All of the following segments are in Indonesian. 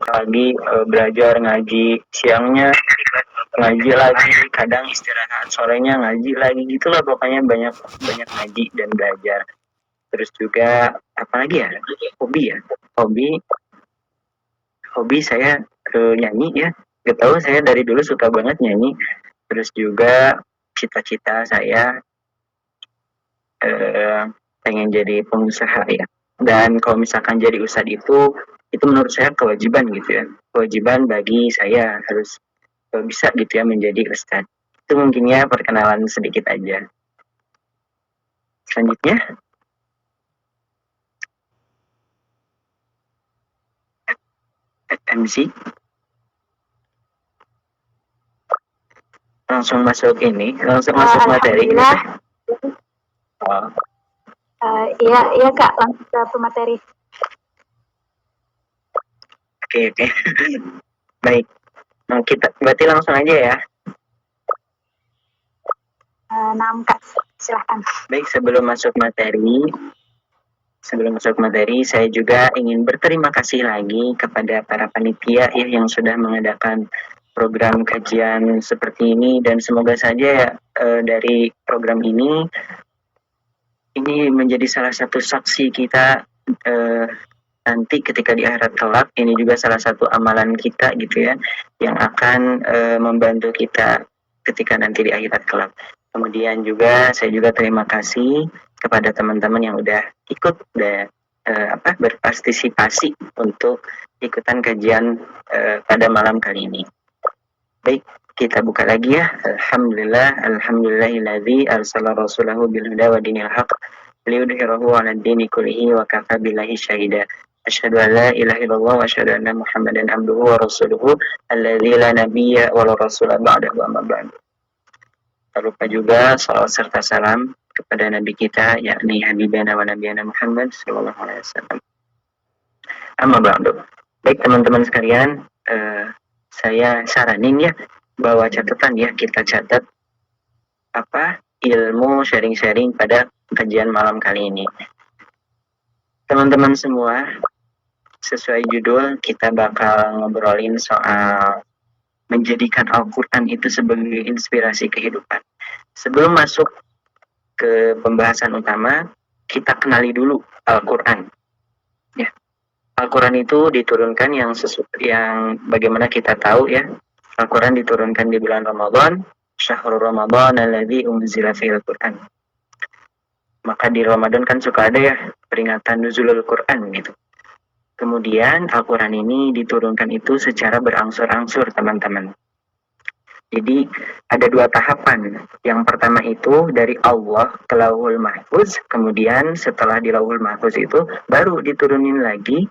pagi belajar ngaji, siangnya ngaji lagi, kadang istirahat, sorenya ngaji lagi, gitulah pokoknya banyak banyak ngaji dan belajar. Terus juga apa lagi ya? Hobi ya. Hobi hobi saya nyanyi ya. Gak tahu, saya dari dulu suka banget nyanyi. Terus juga cita-cita saya pengen jadi pengusaha ya. Dan kalau misalkan jadi ustadz itu menurut saya kewajiban gitu ya. Kewajiban bagi saya harus bisa gitu ya menjadi ustadz. Itu mungkin ya perkenalan sedikit aja. Selanjutnya, MC. Langsung masuk ini, langsung masuk materi gitu. Oh. Iya Kak, langsung ke pemateri. Oke. Baik, kita berarti langsung aja ya. Nah Kak, silahkan. Baik, sebelum masuk materi, saya juga ingin berterima kasih lagi kepada para panitia ya yang sudah mengadakan program kajian seperti ini, dan semoga saja dari program ini menjadi salah satu saksi kita nanti ketika di akhirat kelak. Ini juga salah satu amalan kita gitu ya, yang akan membantu kita ketika nanti di akhirat kelak. Kemudian juga saya juga terima kasih kepada teman-teman yang udah ikut berpartisipasi untuk ikutan kajian pada malam kali ini. Baik, kita buka lagi ya. Alhamdulillahilladzi arsala rasulahu bil huda wa dinil haq liyudhhirahu 'ala ad-dini kullihi wa kafa billahi syahida. Asyhadu an la ilaha illallah wa asyhadu anna Muhammadan abduhu wa rasuluhu alladzi la nabiyya wa la rasula ba'dahu amma ba'd. Tak lupa juga salawat serta salam kepada nabi kita yakni habibana wa nabiyana Muhammad sallallahu alaihi wasallam. Amma ba'du. Baik teman-teman sekalian, saya saranin ya, bawa catatan ya, kita catat ilmu sharing-sharing pada kajian malam kali ini. Teman-teman semua, sesuai judul, kita bakal ngobrolin soal menjadikan Al-Quran itu sebagai inspirasi kehidupan. Sebelum masuk ke pembahasan utama, kita kenali dulu Al-Quran. Ya, Al-Quran itu diturunkan yang bagaimana kita tahu ya, Al-Quran diturunkan di bulan Ramadan, Syahrul Ramadan alladzi unzila fihil Quran. Maka di Ramadan kan suka ada ya peringatan nuzulul Quran gitu. Kemudian Al-Quran ini diturunkan itu secara berangsur-angsur teman-teman. Jadi ada dua tahapan. Yang pertama itu dari Allah ke Lauhul Mahfuz, kemudian setelah di Lauhul Mahfuz itu baru diturunin lagi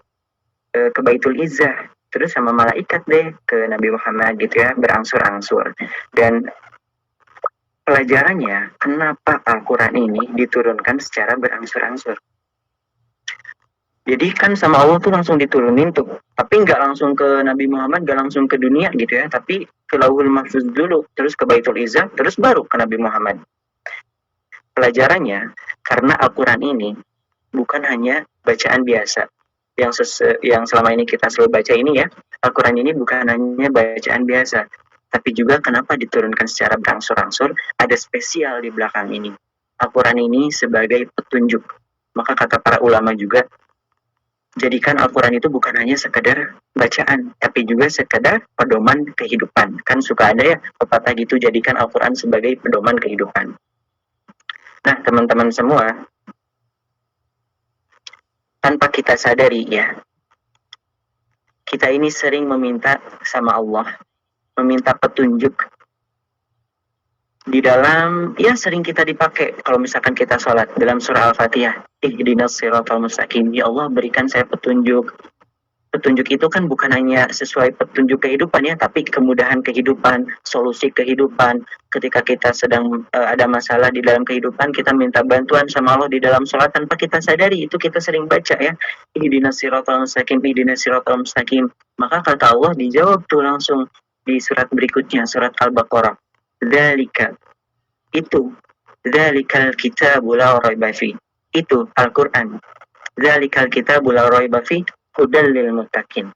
ke Baitul Izzah, terus sama malaikat deh ke Nabi Muhammad gitu ya, berangsur-angsur. Dan pelajarannya, kenapa Al-Quran ini diturunkan secara berangsur-angsur? Jadi kan sama Allah tuh langsung diturunin tuh, tapi nggak langsung ke Nabi Muhammad, nggak langsung ke dunia gitu ya, tapi ke Lauhul Mahfuz dulu, terus ke Baitul Izzah, terus baru ke Nabi Muhammad. Pelajarannya, karena Al-Quran ini bukan hanya bacaan biasa, yang selama ini kita selalu baca ini ya, Al-Quran ini bukan hanya bacaan biasa, tapi juga kenapa diturunkan secara berangsur-angsur, ada spesial di belakang ini. Al-Quran ini sebagai petunjuk. Maka kata para ulama juga, jadikan Al-Quran itu bukan hanya sekedar bacaan, tapi juga sekedar pedoman kehidupan. Kan suka ada ya pepatah gitu, jadikan Al-Quran sebagai pedoman kehidupan. Nah teman-teman semua, tanpa kita sadari ya, kita ini sering meminta sama Allah, meminta petunjuk di dalam, ya sering kita dipakai kalau misalkan kita sholat dalam surah Al-Fatihah, ihdinas siratal mustaqim, ya Allah berikan saya petunjuk. Petunjuk itu kan bukan hanya sesuai petunjuk kehidupan ya, tapi kemudahan kehidupan, solusi kehidupan. Ketika kita sedang ada masalah di dalam kehidupan, kita minta bantuan sama Allah di dalam sholat tanpa kita sadari, itu kita sering baca ya, ihdinas siratal mustaqim, ihdinas siratal mustaqim. Maka kata Allah dijawab tuh langsung di surat berikutnya, surat Al-Baqarah. Dzalika, itu, dzalikal kitabu la raiba fi, itu Al-Quran. Dzalikal kitabu la raiba fi hudal lil muttaqin.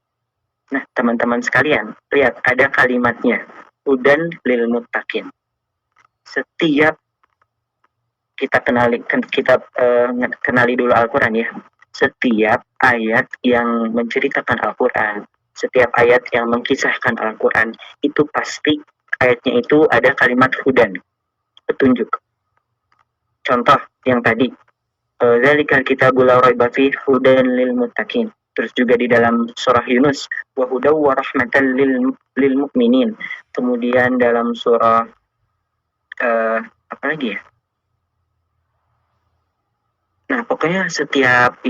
Nah, teman-teman sekalian, lihat ada kalimatnya. Hudan lil muttaqin. Setiap kenali dulu Al-Quran ya. Setiap ayat yang menceritakan Al-Quran, setiap ayat yang mengkisahkan Al-Quran, itu pasti ayatnya itu ada kalimat hudan, petunjuk. Contoh yang tadi, Zalikal kitabul la raiba fihi hudan lil muttaqin. Terus juga di dalam surah Yunus, wa hudaw wa rahmatan lil mu'minin. Kemudian dalam surah apa lagi ya? Nah, pokoknya setiap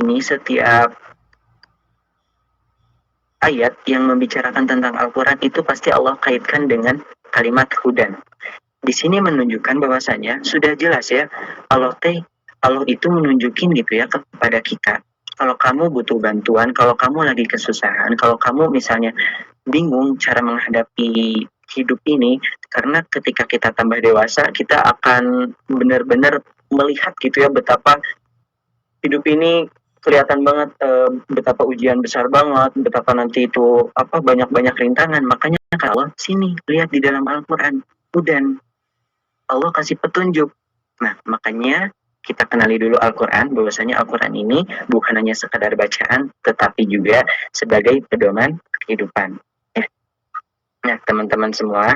ayat yang membicarakan tentang Al-Quran itu pasti Allah kaitkan dengan kalimat hudan. Di sini menunjukkan bahwasanya sudah jelas ya, Allah itu menunjukin gitu ya kepada kita. Kalau kamu butuh bantuan, kalau kamu lagi kesusahan, kalau kamu misalnya bingung cara menghadapi hidup ini, karena ketika kita tambah dewasa, kita akan benar-benar melihat gitu ya betapa hidup ini kelihatan banget betapa ujian besar banget, betapa nanti itu banyak-banyak rintangan. Makanya kalau sini lihat di dalam Al-Qur'an, dan Allah kasih petunjuk. Nah, makanya kita kenali dulu Al-Quran, bahwasanya Al-Quran ini bukan hanya sekadar bacaan, tetapi juga sebagai pedoman kehidupan. Ya. Nah, teman-teman semua,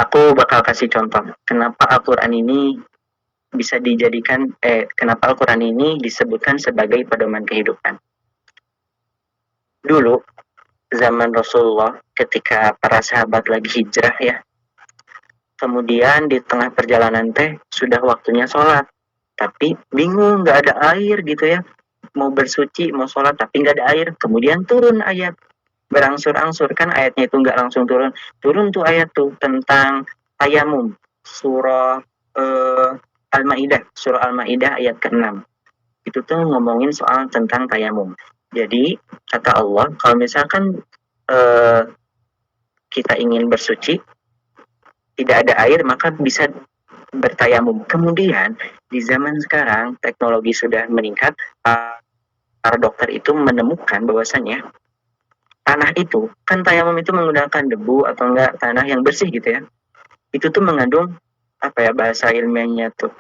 aku bakal kasih contoh kenapa Al-Quran ini bisa dijadikan, kenapa Al-Quran ini disebutkan sebagai pedoman kehidupan. Dulu, zaman Rasulullah, ketika para sahabat lagi hijrah ya, kemudian di tengah perjalanan teh sudah waktunya sholat, tapi bingung nggak ada air gitu ya, mau bersuci mau sholat tapi nggak ada air. Kemudian turun ayat berangsur-angsur, kan ayatnya itu nggak langsung turun tuh ayat tuh tentang tayamum, surah Al-Maidah ayat ke-6. Itu tuh ngomongin soal tentang tayamum. Jadi kata Allah, kalau misalkan kita ingin bersuci tidak ada air, maka bisa bertayamum. Kemudian di zaman sekarang teknologi sudah meningkat, para dokter itu menemukan bahwasanya tanah itu, kan tayamum itu menggunakan debu atau enggak tanah yang bersih gitu ya. Itu tuh mengandung bahasa ilmiahnya tuh.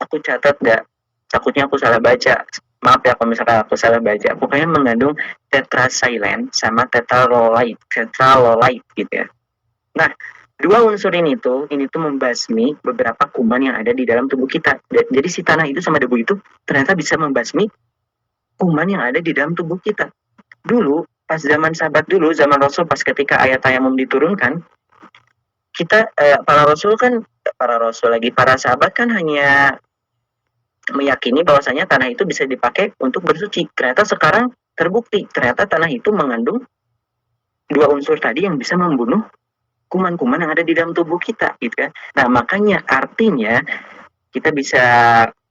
Aku catat enggak, takutnya aku salah baca. Maaf ya kalau misalkan aku salah baca. Pokoknya mengandung tetrasilane sama tetralolite gitu ya. Nah, dua unsur ini tuh membasmi beberapa kuman yang ada di dalam tubuh kita. Jadi si tanah itu sama debu itu ternyata bisa membasmi kuman yang ada di dalam tubuh kita. Dulu, pas zaman sahabat dulu, zaman Rasul pas ketika ayat tayamum diturunkan, kita para sahabat kan hanya meyakini bahwasanya tanah itu bisa dipakai untuk bersuci. Ternyata sekarang terbukti, ternyata tanah itu mengandung dua unsur tadi yang bisa membunuh kuman-kuman yang ada di dalam tubuh kita gitu kan. Nah, makanya artinya kita bisa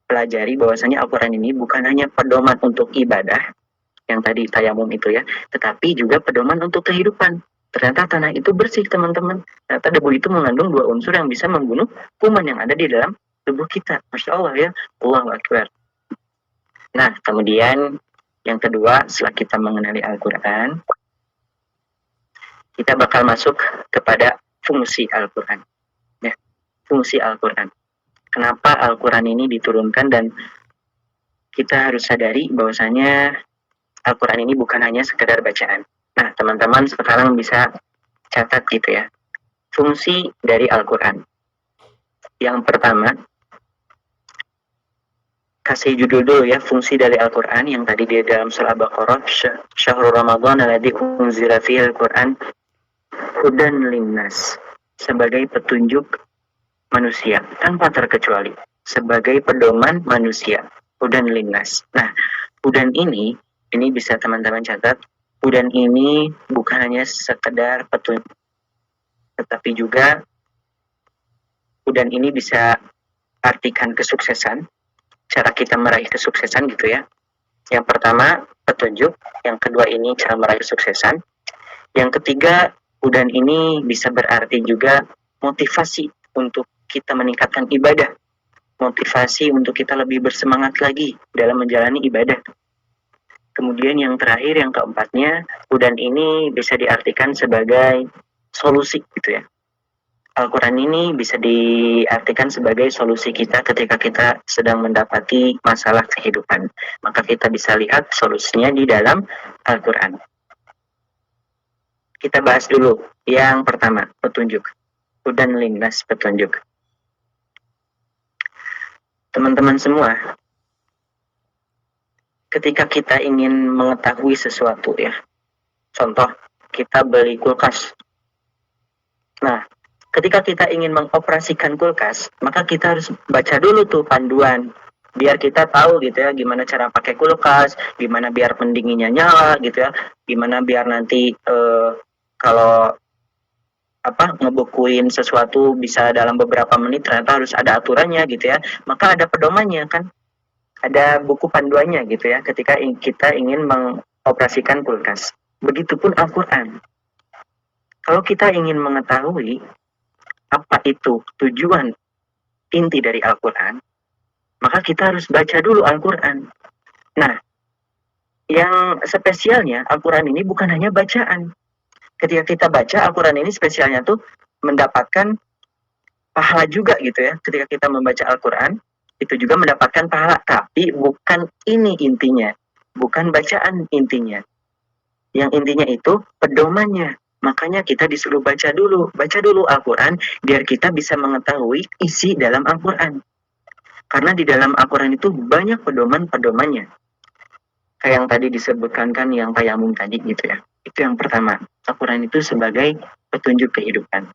pelajari bahwasanya Al-Qur'an ini bukan hanya pedoman untuk ibadah yang tadi tayamum itu ya, tetapi juga pedoman untuk kehidupan. Ternyata tanah itu bersih, teman-teman. Ternyata debu itu mengandung dua unsur yang bisa membunuh kuman yang ada di dalam tubuh kita. Masya Allah ya, Allahu Akbar. Nah, kemudian yang kedua, setelah kita mengenali Al-Quran, kita bakal masuk kepada fungsi Al-Quran. Ya, fungsi Al-Quran. Kenapa Al-Quran ini diturunkan, dan kita harus sadari bahwasanya Al-Quran ini bukan hanya sekedar bacaan. Nah, teman-teman sekarang bisa catat gitu ya. Fungsi dari Al-Quran. Yang pertama, kasih judul dulu ya, fungsi dari Al-Quran yang tadi di dalam surah Al-Baqarah, Syahrul Ramadan alladzi unzila fihi Al-Quran hudan linnas, sebagai petunjuk manusia tanpa terkecuali, sebagai pedoman manusia, hudan linnas. Nah, hudan ini bisa teman-teman catat, hudan ini bukan hanya sekedar petunjuk, tetapi juga hudan ini bisa artikan kesuksesan, cara kita meraih kesuksesan gitu ya. Yang pertama petunjuk, yang kedua ini cara meraih kesuksesan, yang ketiga hudan ini bisa berarti juga motivasi untuk kita meningkatkan ibadah, motivasi untuk kita lebih bersemangat lagi dalam menjalani ibadah. Kemudian yang terakhir, yang keempatnya, hudan ini bisa diartikan sebagai solusi gitu ya. Al-Quran ini bisa diartikan sebagai solusi kita ketika kita sedang mendapati masalah kehidupan. Maka kita bisa lihat solusinya di dalam Al-Quran. Kita bahas dulu yang pertama, petunjuk. Hudan linnas, petunjuk. Teman-teman semua, ketika kita ingin mengetahui sesuatu ya, contoh kita beli kulkas. Nah, ketika kita ingin mengoperasikan kulkas, maka kita harus baca dulu tuh panduan biar kita tahu gitu ya gimana cara pakai kulkas, gimana biar pendinginnya nyala gitu ya, gimana biar nanti kalau ngebukuin sesuatu bisa dalam beberapa menit, ternyata harus ada aturannya gitu ya, maka ada pedomannya kan, ada buku panduannya gitu ya ketika kita ingin mengoperasikan kulkas. Begitupun Al-Quran, kalau kita ingin mengetahui apa itu tujuan inti dari Al-Quran, maka kita harus baca dulu Al-Quran. Nah, yang spesialnya Al-Quran ini bukan hanya bacaan. Ketika kita baca Al-Quran ini spesialnya tuh mendapatkan pahala juga gitu ya. Ketika kita membaca Al-Quran, itu juga mendapatkan pahala. Tapi bukan ini intinya. Bukan bacaan intinya. Yang intinya itu pedomannya. Makanya kita disuruh baca dulu Al-Quran biar kita bisa mengetahui isi dalam Al-Quran. Karena di dalam Al-Quran itu banyak pedoman-pedomannya. Kayak yang tadi disebutkan kan, yang tayamum tadi gitu ya. Itu yang pertama. Al-Quran itu sebagai petunjuk kehidupan.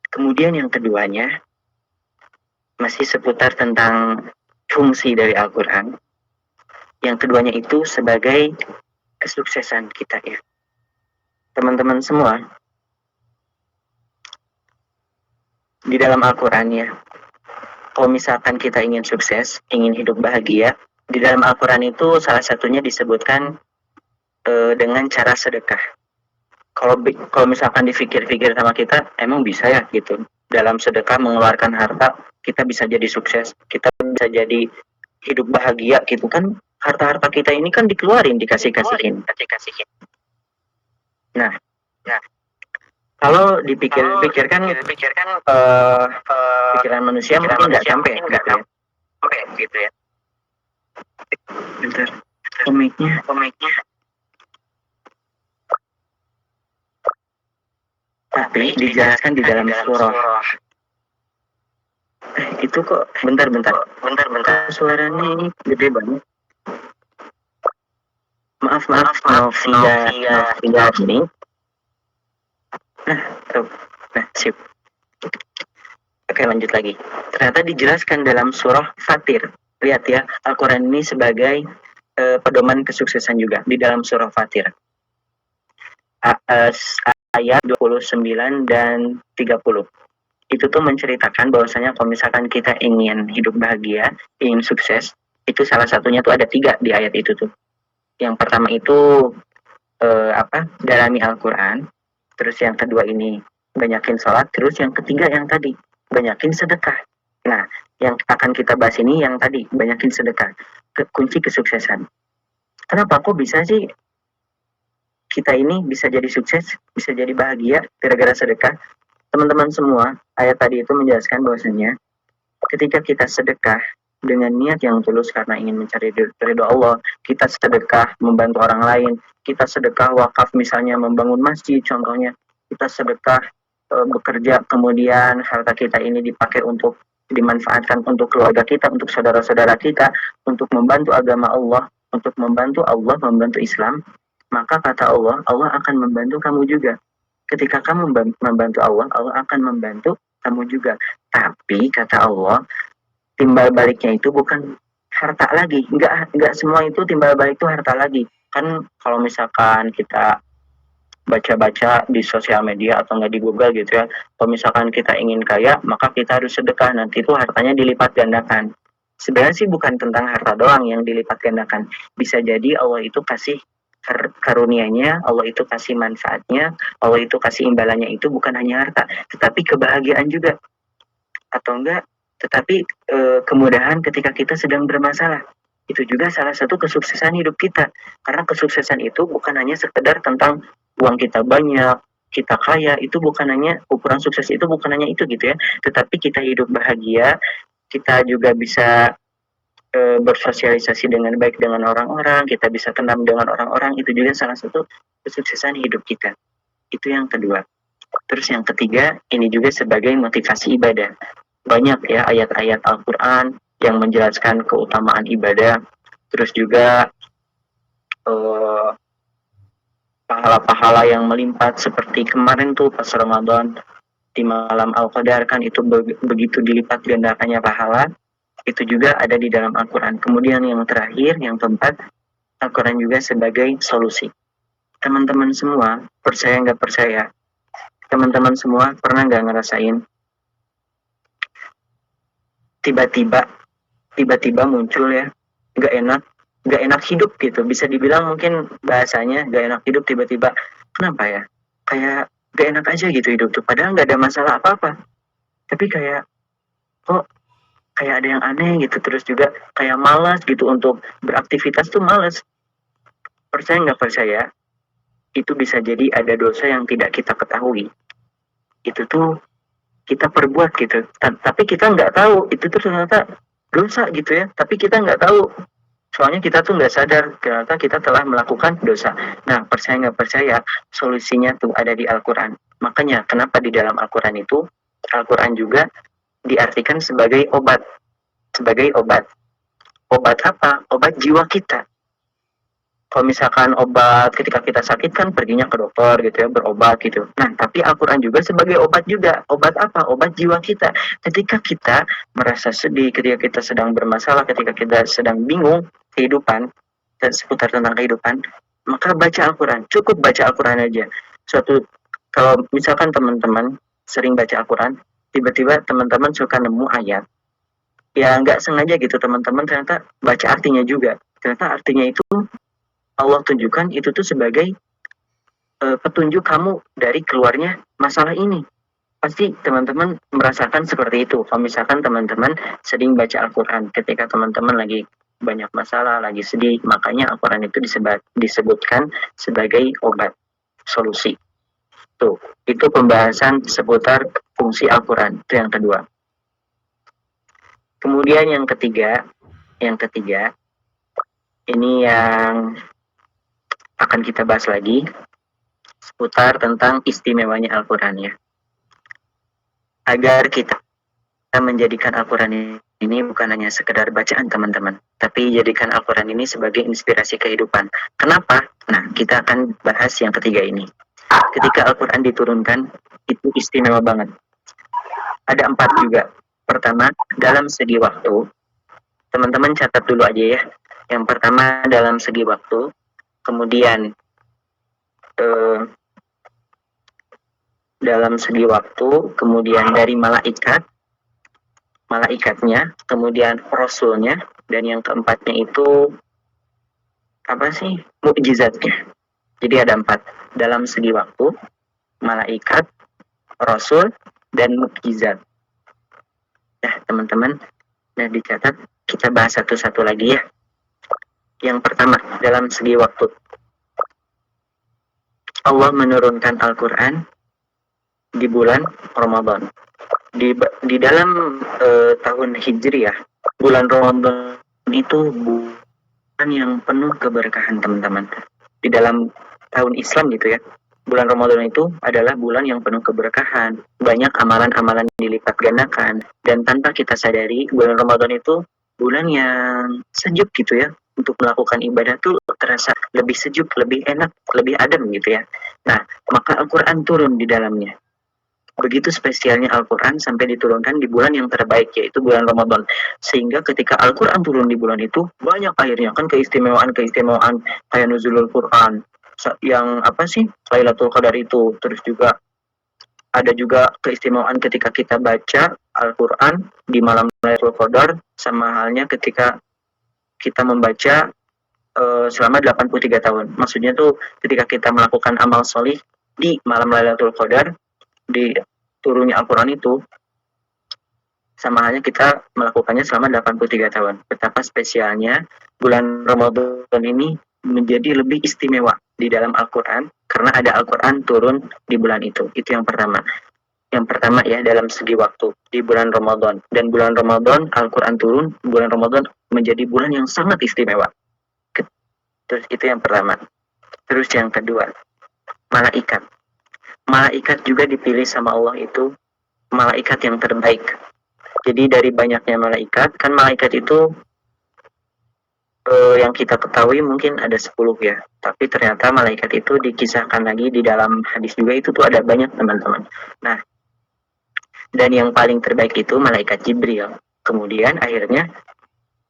Kemudian yang keduanya, masih seputar tentang fungsi dari Al-Quran. Yang keduanya itu sebagai kesuksesan kita ya. Teman-teman semua, di dalam Al-Quran ya, kalau misalkan kita ingin sukses, ingin hidup bahagia, di dalam Al-Quran itu salah satunya disebutkan dengan cara sedekah. Kalau misalkan dipikir-pikir sama kita, emang bisa ya gitu. Dalam sedekah mengeluarkan harta, kita bisa jadi sukses, kita bisa jadi hidup bahagia gitu kan. Harta-harta kita ini kan dikeluarin, dikasih-kasihin. Nah, kalau dipikir-pikir kan, pikiran manusia mungkin nggak sampai gitu ya. Bentar, komiknya. Tapi dijelaskan di dalam surah. Itu kok bentar. Suaranya ini gede banget. Maaf Novia ini. Nah, sip. Oke, lanjut lagi. Ternyata dijelaskan dalam surah Fatir. Lihat ya, Al-Quran ini sebagai pedoman kesuksesan juga di dalam surah Fatir. Ayat 29 dan 30. Itu tuh menceritakan bahwasanya kalau misalkan kita ingin hidup bahagia, ingin sukses, itu salah satunya tuh ada 3 di ayat itu tuh. Yang pertama itu dalami Al-Quran. Terus yang kedua ini banyakin sholat. Terus yang ketiga yang tadi, banyakin sedekah. Nah, yang akan kita bahas ini yang tadi, banyakin sedekah. Kunci kesuksesan. Kenapa kok bisa sih kita ini bisa jadi sukses, bisa jadi bahagia gara-gara sedekah? Teman-teman semua, ayat tadi itu menjelaskan bahwasanya ketika kita sedekah dengan niat yang tulus karena ingin mencari ridho Allah, kita sedekah membantu orang lain, kita sedekah wakaf misalnya membangun masjid contohnya, kita sedekah bekerja, kemudian harta kita ini dipakai untuk dimanfaatkan untuk keluarga kita, untuk saudara-saudara kita, untuk membantu agama Allah, untuk membantu Allah, membantu Islam, maka kata Allah, Allah akan membantu kamu juga. Ketika kamu membantu Allah, Allah akan membantu kamu juga. Tapi kata Allah, timbal baliknya itu bukan harta lagi. Enggak semua itu timbal balik itu harta lagi. Kan kalau misalkan kita baca-baca di sosial media atau enggak di Google gitu ya, kalau misalkan kita ingin kaya, maka kita harus sedekah, nanti itu hartanya dilipat gandakan. Sebenarnya sih bukan tentang harta doang yang dilipat gandakan. Bisa jadi Allah itu kasih karunianya, Allah itu kasih manfaatnya, Allah itu kasih imbalannya itu bukan hanya harta, tetapi kebahagiaan juga. Atau enggak, tetapi kemudahan ketika kita sedang bermasalah. Itu juga salah satu kesuksesan hidup kita. Karena kesuksesan itu bukan hanya sekedar tentang uang kita banyak, kita kaya, itu bukan hanya ukuran sukses itu bukan hanya itu gitu ya. Tetapi kita hidup bahagia, kita juga bisa bersosialisasi dengan baik dengan orang-orang, kita bisa tenang dengan orang-orang, itu juga salah satu kesuksesan hidup kita. Itu yang kedua. Terus yang ketiga, ini juga sebagai motivasi ibadah. Banyak ya ayat-ayat Al-Quran yang menjelaskan keutamaan ibadah, terus juga pahala-pahala yang melimpah seperti kemarin tuh pas Ramadan di malam Al-Qadar kan itu begitu dilipat gandakannya pahala, itu juga ada di dalam Al-Quran. Kemudian yang terakhir, yang keempat, Al-Quran juga sebagai solusi. Teman-teman semua, percaya nggak percaya, teman-teman semua pernah nggak ngerasain tiba-tiba muncul ya, nggak enak hidup gitu, bisa dibilang mungkin bahasanya nggak enak hidup tiba-tiba. Kenapa ya? Kayak nggak enak aja gitu hidup tuh, padahal nggak ada masalah apa-apa, tapi kayak kok kayak ada yang aneh gitu, terus juga kayak malas gitu untuk beraktivitas tuh malas. Percaya nggak percaya, itu bisa jadi ada dosa yang tidak kita ketahui. Itu tuh kita perbuat gitu, tapi kita nggak tahu itu tuh ternyata dosa gitu ya, tapi kita nggak tahu. Soalnya kita tuh nggak sadar ternyata kita telah melakukan dosa. Nah, percaya nggak percaya, solusinya tuh ada di Al-Quran. Makanya kenapa di dalam Al-Quran itu, Al-Quran juga diartikan sebagai obat. Sebagai obat. Obat apa? Obat jiwa kita. Kalau misalkan obat ketika kita sakit kan perginya ke dokter gitu ya, berobat gitu. Nah, tapi Al-Quran juga sebagai obat juga. Obat apa? Obat jiwa kita. Ketika kita merasa sedih, ketika kita sedang bermasalah, ketika kita sedang bingung kehidupan, dan seputar tentang kehidupan, maka baca Al-Quran. Cukup baca Al-Quran aja. Kalau misalkan teman-teman sering baca Al-Quran, tiba-tiba teman-teman suka nemu ayat, ya nggak sengaja gitu teman-teman ternyata baca artinya juga. Ternyata artinya itu Allah tunjukkan itu tuh sebagai petunjuk kamu dari keluarnya masalah ini. Pasti teman-teman merasakan seperti itu. Kalau misalkan teman-teman sering baca Al-Quran, ketika teman-teman lagi banyak masalah, lagi sedih, makanya Al-Quran itu disebutkan sebagai obat, solusi. Tuh, itu pembahasan seputar fungsi Al-Quran. Itu yang kedua. Kemudian yang ketiga, ini yang akan kita bahas lagi seputar tentang istimewanya Al-Quran ya. Agar kita menjadikan Al-Quran ini bukan hanya sekedar bacaan teman-teman, tapi jadikan Al-Quran ini sebagai inspirasi kehidupan. Kenapa? Nah, kita akan bahas yang ketiga ini. Ketika Al-Quran diturunkan, itu istimewa banget. Ada 4 juga. Pertama, dalam segi waktu. Teman-teman catat dulu aja ya. Yang pertama dalam segi waktu. Kemudian dalam segi waktu, kemudian dari malaikatnya, kemudian rasulnya, dan yang keempatnya itu apa sih? Mukjizatnya. Jadi ada 4 dalam segi waktu, malaikat, rasul, dan mukjizat. Nah teman-teman, nah dicatat, kita bahas satu-satu lagi ya. Yang pertama dalam segi waktu, Allah menurunkan Al-Quran di bulan Ramadan. Di dalam tahun Hijriah, bulan Ramadan itu bulan yang penuh keberkahan teman-teman. Di dalam tahun Islam gitu ya, bulan Ramadan itu adalah bulan yang penuh keberkahan. Banyak amalan-amalan dilipat gandakan. Dan tanpa kita sadari, bulan Ramadan itu bulan yang sejuk gitu ya. Untuk melakukan ibadah tuh terasa lebih sejuk, lebih enak, lebih adem gitu ya. Nah, maka Al-Quran turun di dalamnya. Begitu spesialnya Al-Quran sampai diturunkan di bulan yang terbaik, yaitu bulan Ramadan. Sehingga ketika Al-Quran turun di bulan itu, banyak akhirnya kan keistimewaan kayak nuzulul Quran, yang apa sih, Lailatul Qadar itu. Terus juga ada juga keistimewaan ketika kita baca Al-Quran di malam Lailatul Qadar, sama halnya ketika kita membaca selama 83 tahun. Maksudnya tuh ketika kita melakukan amal solih di malam Lailatul Qadar, di turunnya Al-Quran itu sama halnya kita melakukannya selama 83 tahun. Betapa spesialnya bulan Ramadan ini menjadi lebih istimewa di dalam Al-Quran, karena ada Al-Quran turun di bulan itu. Itu yang pertama. Yang pertama ya, dalam segi waktu, di bulan Ramadan. Dan bulan Ramadan, Al-Quran turun, bulan Ramadan menjadi bulan yang sangat istimewa. Terus itu yang pertama. Terus yang kedua, malaikat. Malaikat juga dipilih sama Allah itu malaikat yang terbaik. Jadi dari banyaknya malaikat, kan malaikat itu yang kita ketahui mungkin ada 10 ya. Tapi ternyata malaikat itu dikisahkan lagi di dalam hadis juga, itu tuh ada banyak teman-teman. Nah, dan yang paling terbaik itu malaikat Jibril. Kemudian akhirnya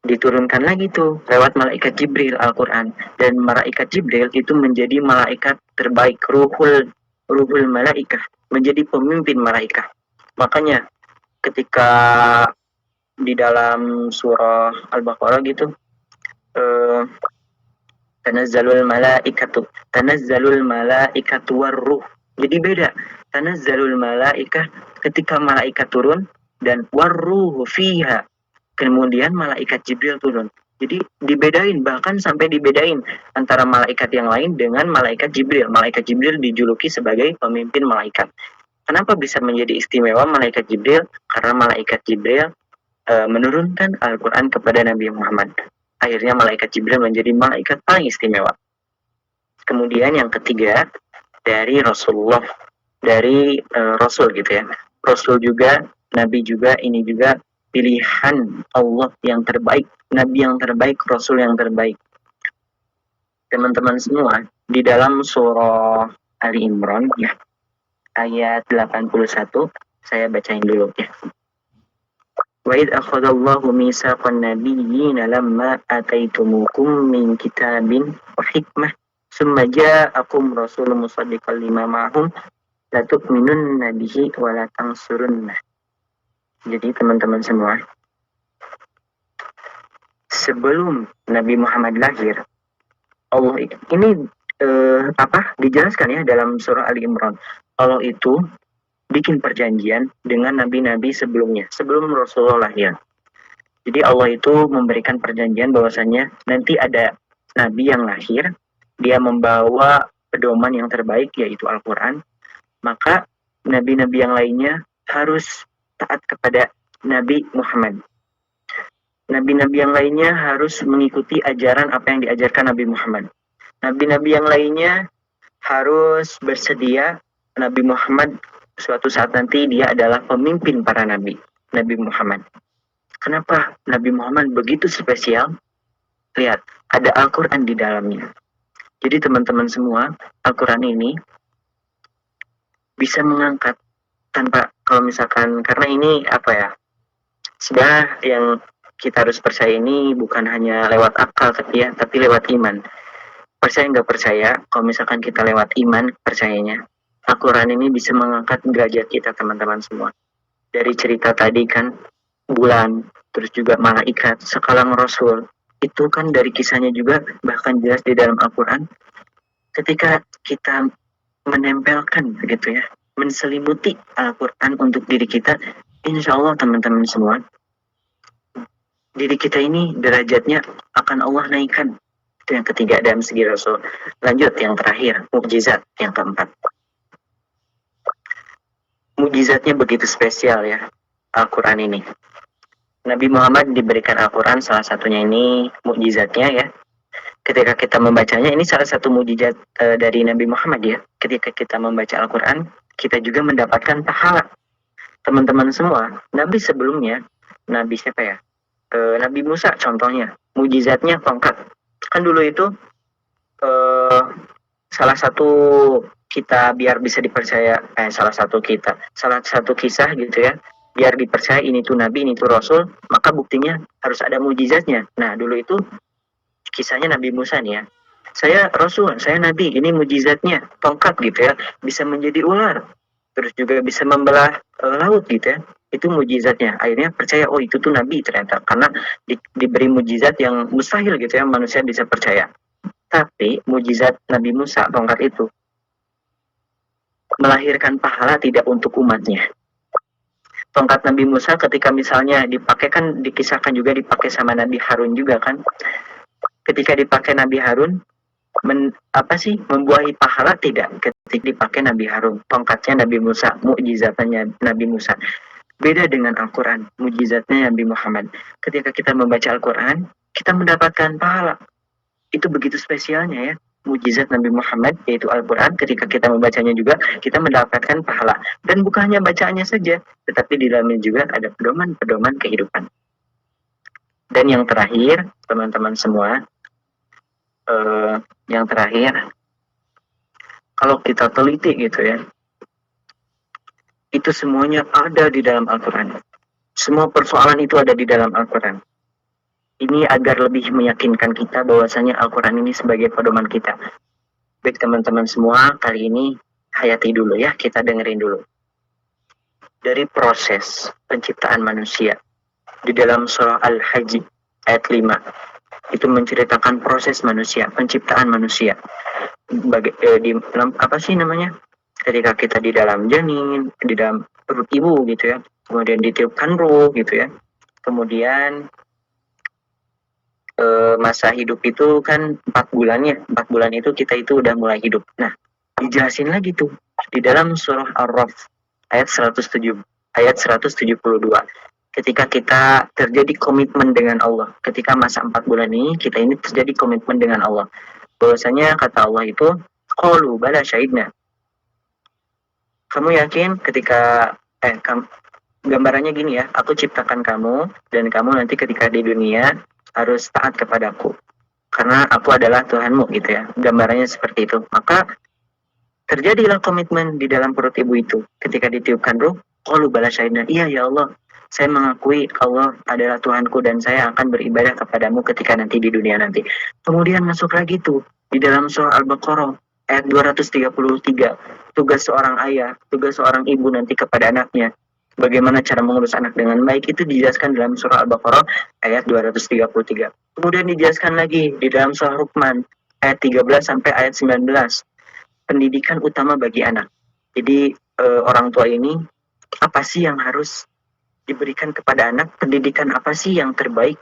diturunkan lagi tuh lewat malaikat Jibril Al-Quran. Dan malaikat Jibril itu menjadi malaikat terbaik, ruhul malaikah, menjadi pemimpin malaikat. Makanya ketika di dalam surah Al-Baqarah gitu, tanazzalul malaikatu warruh. Jadi beda. Tanazzalul malaikah ketika malaikat turun, dan warruhu fiha kemudian malaikat Jibril turun. Jadi dibedain, bahkan sampai dibedain antara malaikat yang lain dengan malaikat Jibril. Malaikat Jibril dijuluki sebagai pemimpin malaikat. Kenapa bisa menjadi istimewa malaikat Jibril? Karena malaikat Jibril menurunkan Al-Quran kepada Nabi Muhammad. Akhirnya malaikat Jibril menjadi malaikat paling istimewa. Kemudian yang ketiga, dari Rasulullah, dari Rasul gitu ya. Rasul juga, Nabi juga, ini juga pilihan Allah yang terbaik, Nabi yang terbaik, Rasul yang terbaik. Teman-teman semua, di dalam surah Ali Imran ya, ayat 81, saya bacain dulu ya. Wa idh akhadallahu mitsaqan nabiyyina lamma ataitumukum min kitabin wa hikmah summa ja'akum rasulun musaddiqan lima ma'hum la tu'minunna bihi wa la tansurunnah. Jadi teman-teman semua, sebelum Nabi Muhammad lahir, Allah ini dijelaskan ya dalam surah Ali Imran. Allah itu bikin perjanjian dengan nabi-nabi sebelumnya, sebelum Rasulullah lahir. Jadi Allah itu memberikan perjanjian bahwasanya nanti ada nabi yang lahir, dia membawa pedoman yang terbaik yaitu Al-Quran, maka nabi-nabi yang lainnya harus taat kepada Nabi Muhammad. Nabi-nabi yang lainnya harus mengikuti ajaran apa yang diajarkan Nabi Muhammad. Nabi-nabi yang lainnya harus bersedia Nabi Muhammad suatu saat nanti dia adalah pemimpin para nabi, Nabi Muhammad. Kenapa Nabi Muhammad begitu spesial? Lihat, ada Al-Quran di dalamnya. Jadi teman-teman semua, Al-Quran ini bisa mengangkat tanpa, kalau misalkan, karena ini apa ya, sebenarnya yang kita harus percaya ini bukan hanya lewat akal ya, tapi lewat iman. Percaya nggak percaya, kalau misalkan kita lewat iman percayanya, Al-Quran ini bisa mengangkat derajat kita teman-teman semua. Dari cerita tadi kan, bulan, terus juga malaikat, sekalang Rasul, itu kan dari kisahnya juga bahkan jelas di dalam Al-Quran. Ketika kita menempelkan begitu ya, menselimuti Al-Quran untuk diri kita, insya Allah teman-teman semua, diri kita ini derajatnya akan Allah naikkan. Itu yang ketiga dalam segi Rasul. Lanjut yang terakhir, mukjizat yang keempat. Mukjizatnya begitu spesial ya, Al-Quran ini. Nabi Muhammad diberikan Al-Quran, salah satunya ini mukjizatnya ya. Ketika kita membacanya, ini salah satu mukjizat dari Nabi Muhammad ya. Ketika kita membaca Al-Quran, kita juga mendapatkan pahala. Teman-teman semua, Nabi sebelumnya, Nabi siapa ya? Nabi Musa contohnya, mukjizatnya tongkat. Kan dulu itu salah satu kita biar bisa dipercaya, salah satu kisah gitu ya, biar dipercaya ini tuh Nabi, ini tuh Rasul, maka buktinya harus ada mukjizatnya. Nah dulu itu kisahnya Nabi Musa nih ya, saya Rasul, saya Nabi, ini mukjizatnya tongkat gitu ya, bisa menjadi ular, terus juga bisa membelah laut gitu ya, itu mukjizatnya. Akhirnya percaya, oh itu tuh Nabi ternyata, karena diberi mukjizat yang mustahil gitu ya, manusia bisa percaya. Tapi mukjizat Nabi Musa tongkat itu melahirkan pahala tidak untuk umatnya. tongkat Nabi Musa ketika misalnya dipakai, kan dikisahkan juga dipakai sama Nabi Harun juga kan. Ketika dipakai Nabi Harun, membuahi pahala tidak ketika dipakai Nabi Harun, tongkatnya Nabi Musa, mukjizatnya Nabi Musa. Beda dengan Al-Quran, mukjizatnya Nabi Muhammad. Ketika kita membaca Al-Quran, kita mendapatkan pahala. Itu begitu spesialnya ya, mukjizat Nabi Muhammad, yaitu Al-Quran. Ketika kita membacanya juga, kita mendapatkan pahala. Dan bukan hanya bacaannya saja, tetapi di dalamnya juga ada pedoman-pedoman kehidupan. Dan yang terakhir, teman-teman semua, yang terakhir, kalau kita teliti gitu ya, itu semuanya ada di dalam Al-Quran. Semua persoalan itu ada di dalam Al-Quran. Ini agar lebih meyakinkan kita bahwasanya Al-Quran ini sebagai pedoman kita. Baik teman-teman semua, kali ini hayati dulu ya, kita dengerin dulu. Dari proses penciptaan manusia, di dalam surah Al-Hajj ayat 5, itu menceritakan proses manusia, penciptaan manusia. Ketika kita di dalam janin, di dalam perut ibu gitu ya, kemudian ditiupkan ruh gitu ya, kemudian masa hidup itu kan 4 bulannya, 4 bulan itu kita itu udah mulai hidup. Nah, dijelasin lagi tuh di dalam surah Ar-Raf ayat 172. Ketika kita terjadi komitmen dengan Allah, ketika masa 4 bulan ini kita ini terjadi komitmen dengan Allah, bahwasanya kata Allah itu qalu bala syahidna. Kamu yakin ketika gambarannya gini ya, aku ciptakan kamu dan kamu nanti ketika di dunia harus taat kepadaku karena aku adalah Tuhanmu gitu ya. Gambarannya seperti itu. Maka terjadilah komitmen di dalam perut ibu itu. Ketika ditiupkan ruh, qalu bala syahidna. Iya ya Allah, saya mengakui Allah adalah Tuhanku dan saya akan beribadah kepadamu ketika nanti di dunia nanti. Kemudian masuk lagi tuh di dalam surah Al-Baqarah ayat 233. Tugas seorang ayah, tugas seorang ibu nanti kepada anaknya. Bagaimana cara mengurus anak dengan baik itu dijelaskan dalam surah Al-Baqarah ayat 233. Kemudian dijelaskan lagi di dalam surah Luqman ayat 13 sampai ayat 19. Pendidikan utama bagi anak. Jadi orang tua ini apa sih yang harus diberikan kepada anak, pendidikan apa sih yang terbaik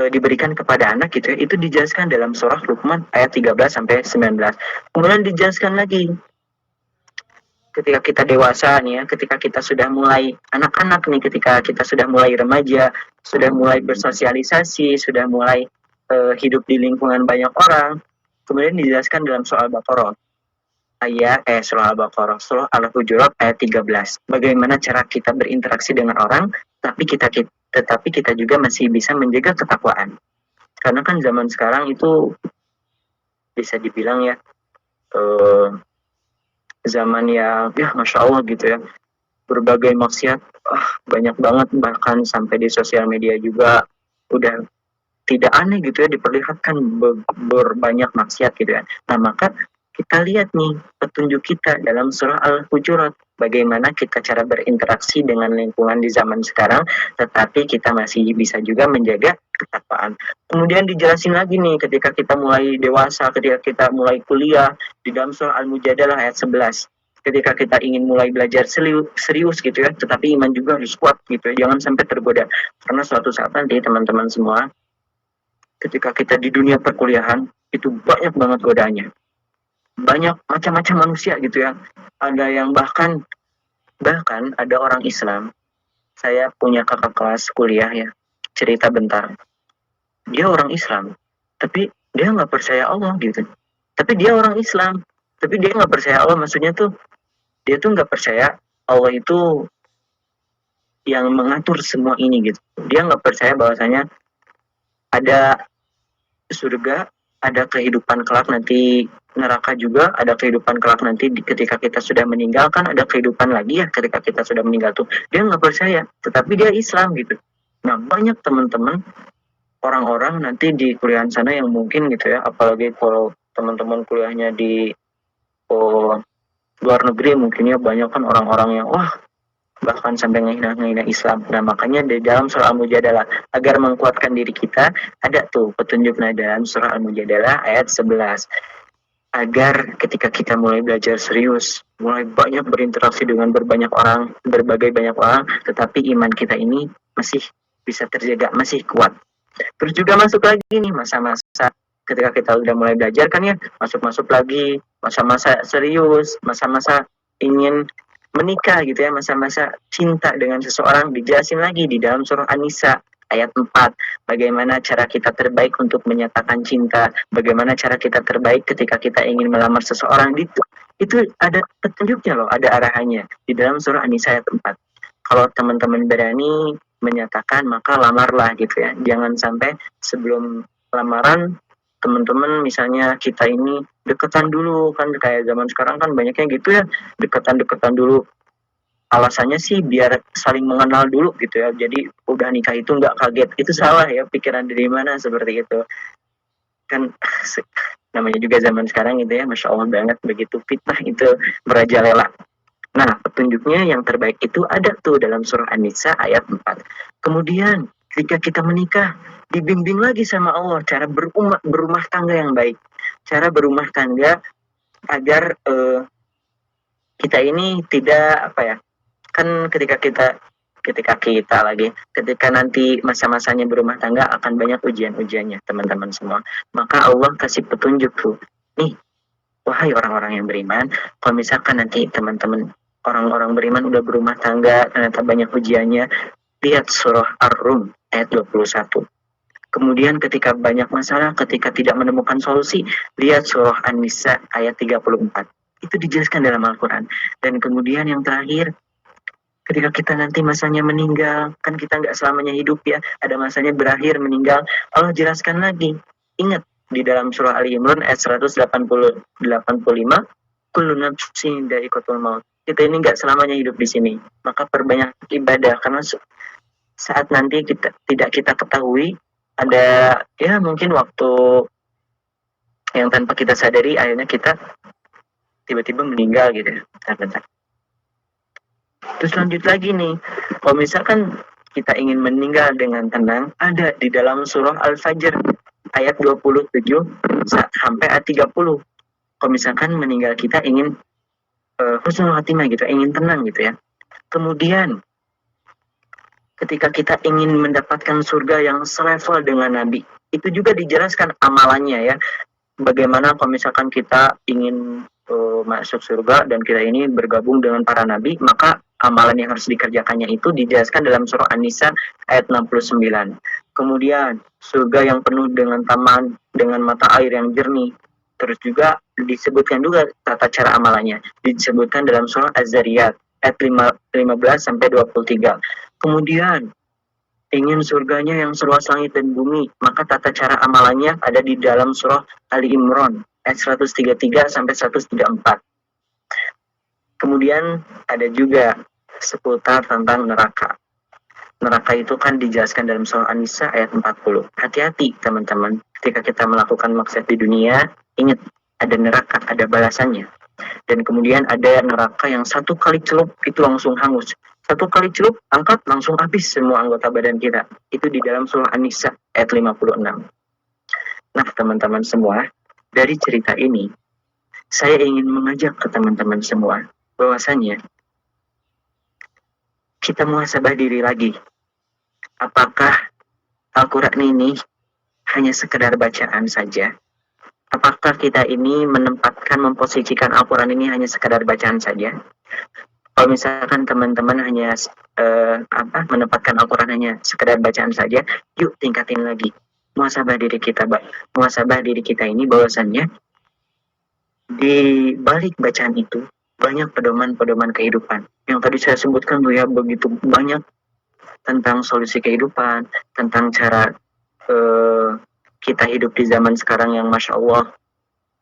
diberikan kepada anak gitu ya, itu dijelaskan dalam surah Luqman ayat 13 sampai 19. Kemudian dijelaskan lagi ketika kita dewasa nih ya, ketika kita sudah mulai anak-anak nih, ketika kita sudah mulai remaja, sudah mulai bersosialisasi, sudah mulai hidup di lingkungan banyak orang, kemudian dijelaskan dalam surah Al-Baqarah surah Al-Hujurat ayat 13. Bagaimana cara kita berinteraksi dengan orang, tetapi kita juga masih bisa menjaga ketakwaan. Karena kan zaman sekarang itu bisa dibilang ya zaman yang Masya Allah gitu ya, berbagai maksiat banyak banget, bahkan sampai di sosial media juga udah tidak aneh gitu ya, diperlihatkan berbanyak maksiat gitu ya. Nah maka kita lihat nih petunjuk kita dalam surah Al-Hujurat, bagaimana kita cara berinteraksi dengan lingkungan di zaman sekarang, tetapi kita masih bisa juga menjaga ketakwaan. Kemudian dijelasin lagi nih ketika kita mulai dewasa, ketika kita mulai kuliah, di dalam surah Al-Mujadalah ayat 11. Ketika kita ingin mulai belajar serius gitu ya, tetapi iman juga harus kuat gitu ya, jangan sampai tergoda. Karena suatu saat nanti teman-teman semua, ketika kita di dunia perkuliahan, itu banyak banget godaannya. Banyak macam-macam manusia gitu ya. Ada yang bahkan ada orang Islam. Saya punya kakak kelas kuliah ya, cerita bentar. Dia orang Islam, tapi dia nggak percaya Allah gitu. Tapi dia orang Islam, tapi dia nggak percaya Allah. Maksudnya tuh, dia tuh nggak percaya Allah itu yang mengatur semua ini gitu. Dia nggak percaya bahwasanya ada surga, ada kehidupan kelak nanti, neraka juga ada kehidupan kelak nanti ketika kita sudah meninggal, kan ada kehidupan lagi ya ketika kita sudah meninggal tuh. Dia nggak percaya, tetapi dia Islam gitu. Nah banyak teman-teman orang-orang nanti di kuliahan sana yang mungkin gitu ya, apalagi kalau teman-teman kuliahnya di luar negeri, mungkinnya banyak kan orang-orang yang bahkan sampai menghina Islam. Nah makanya di dalam surah Al-Mujadalah, agar menguatkan diri kita, ada tuh petunjuknya dalam surah Al-Mujadalah ayat 11. agar ketika kita mulai belajar serius, mulai banyak berinteraksi dengan berbagai banyak orang, tetapi iman kita ini masih bisa terjaga, masih kuat. Terus juga masuk lagi nih masa-masa ketika kita udah mulai belajar kan ya, masuk-masuk lagi masa-masa serius, masa-masa ingin menikah gitu ya, masa-masa cinta dengan seseorang. Dijelasin lagi di dalam surah An-Nisa ayat 4, bagaimana cara kita terbaik untuk menyatakan cinta, bagaimana cara kita terbaik ketika kita ingin melamar seseorang. Itu ada petunjuknya loh, ada arahannya di dalam surah An-Nisa ayat 4. Kalau teman-teman berani menyatakan, maka lamarlah gitu ya. Jangan sampai sebelum lamaran teman-teman misalnya kita ini deketan dulu, kan kayak zaman sekarang kan banyaknya gitu ya, deketan dulu, alasannya sih biar saling mengenal dulu gitu ya, jadi udah nikah itu nggak kaget. Itu salah ya, pikiran dari mana seperti itu kan. Namanya juga zaman sekarang gitu ya, masya Allah banget, begitu fitnah itu merajalela. Nah, petunjuknya yang terbaik itu ada tuh dalam surah An-Nisa ayat 4. Kemudian, ketika kita menikah, dibimbing lagi sama Allah cara berumah tangga yang baik. Cara berumah tangga agar kita ini tidak apa ya, kan ketika nanti masa-masanya berumah tangga akan banyak ujian-ujiannya teman-teman semua. Maka Allah kasih petunjuk tuh. Nih, wahai orang-orang yang beriman, kalau misalkan nanti teman-teman orang-orang beriman udah berumah tangga, ternyata banyak ujiannya, lihat surah Ar-Rum ayat 21. Kemudian ketika banyak masalah, ketika tidak menemukan solusi, lihat surah An-Nisa ayat 34. Itu dijelaskan dalam Al-Quran. Dan kemudian yang terakhir, ketika kita nanti masanya meninggal, kan kita nggak selamanya hidup ya, ada masanya berakhir meninggal, Allah jelaskan lagi. Ingat, di dalam surah Ali Imran ayat 185, kullu nafsin dha'iqatul maut. Kita ini nggak selamanya hidup di sini, maka perbanyak ibadah, karena saat nanti tidak kita ketahui, ada ya mungkin waktu yang tanpa kita sadari akhirnya kita tiba-tiba meninggal gitu ya. Bentar. Terus lanjut lagi nih, kalau misalkan kita ingin meninggal dengan tenang, ada di dalam surah Al-Fajr ayat 27 sampai ayat 30. Kalau misalkan meninggal kita ingin husnul khatimah gitu, ingin tenang gitu ya. Kemudian ketika kita ingin mendapatkan surga yang selevel dengan Nabi, itu juga dijelaskan amalannya ya. Bagaimana kalau misalkan kita ingin masuk surga dan kita ini bergabung dengan para nabi, maka amalan yang harus dikerjakannya itu dijelaskan dalam surah An-Nisa ayat 69. Kemudian surga yang penuh dengan taman, dengan mata air yang jernih. Terus juga disebutkan juga tata cara amalannya, disebutkan dalam surah Az-Zariyat ayat 15 sampai 23. Kemudian ingin surganya yang seluas langit dan bumi, maka tata cara amalannya ada di dalam surah Ali Imran ayat 133 sampai 134. Kemudian ada juga seputar tentang neraka. Neraka itu kan dijelaskan dalam surah An-Nisa ayat 40. Hati-hati teman-teman, ketika kita melakukan maksiat di dunia, ingat ada neraka, ada balasannya. Dan kemudian ada neraka yang satu kali celup itu langsung hangus. Satu kali celup, angkat, langsung habis semua anggota badan kita. Itu di dalam surah An-Nisa ayat 56. Nah teman-teman semua, dari cerita ini, saya ingin mengajak ke teman-teman semua, bahwasanya kita muhasabah diri lagi. Apakah Al-Quran ini hanya sekedar bacaan saja? Apakah kita ini memposisikan Al-Quran ini hanya sekedar bacaan saja? Kalau misalkan teman-teman hanya menempatkan Al-Quran hanya sekedar bacaan saja, yuk tingkatin lagi muhasabah diri kita, muhasabah diri kita ini bahwasannya di balik bacaan itu banyak pedoman-pedoman kehidupan. Yang tadi saya sebutkan tuh ya, begitu banyak tentang solusi kehidupan, tentang cara kita hidup di zaman sekarang yang masya Allah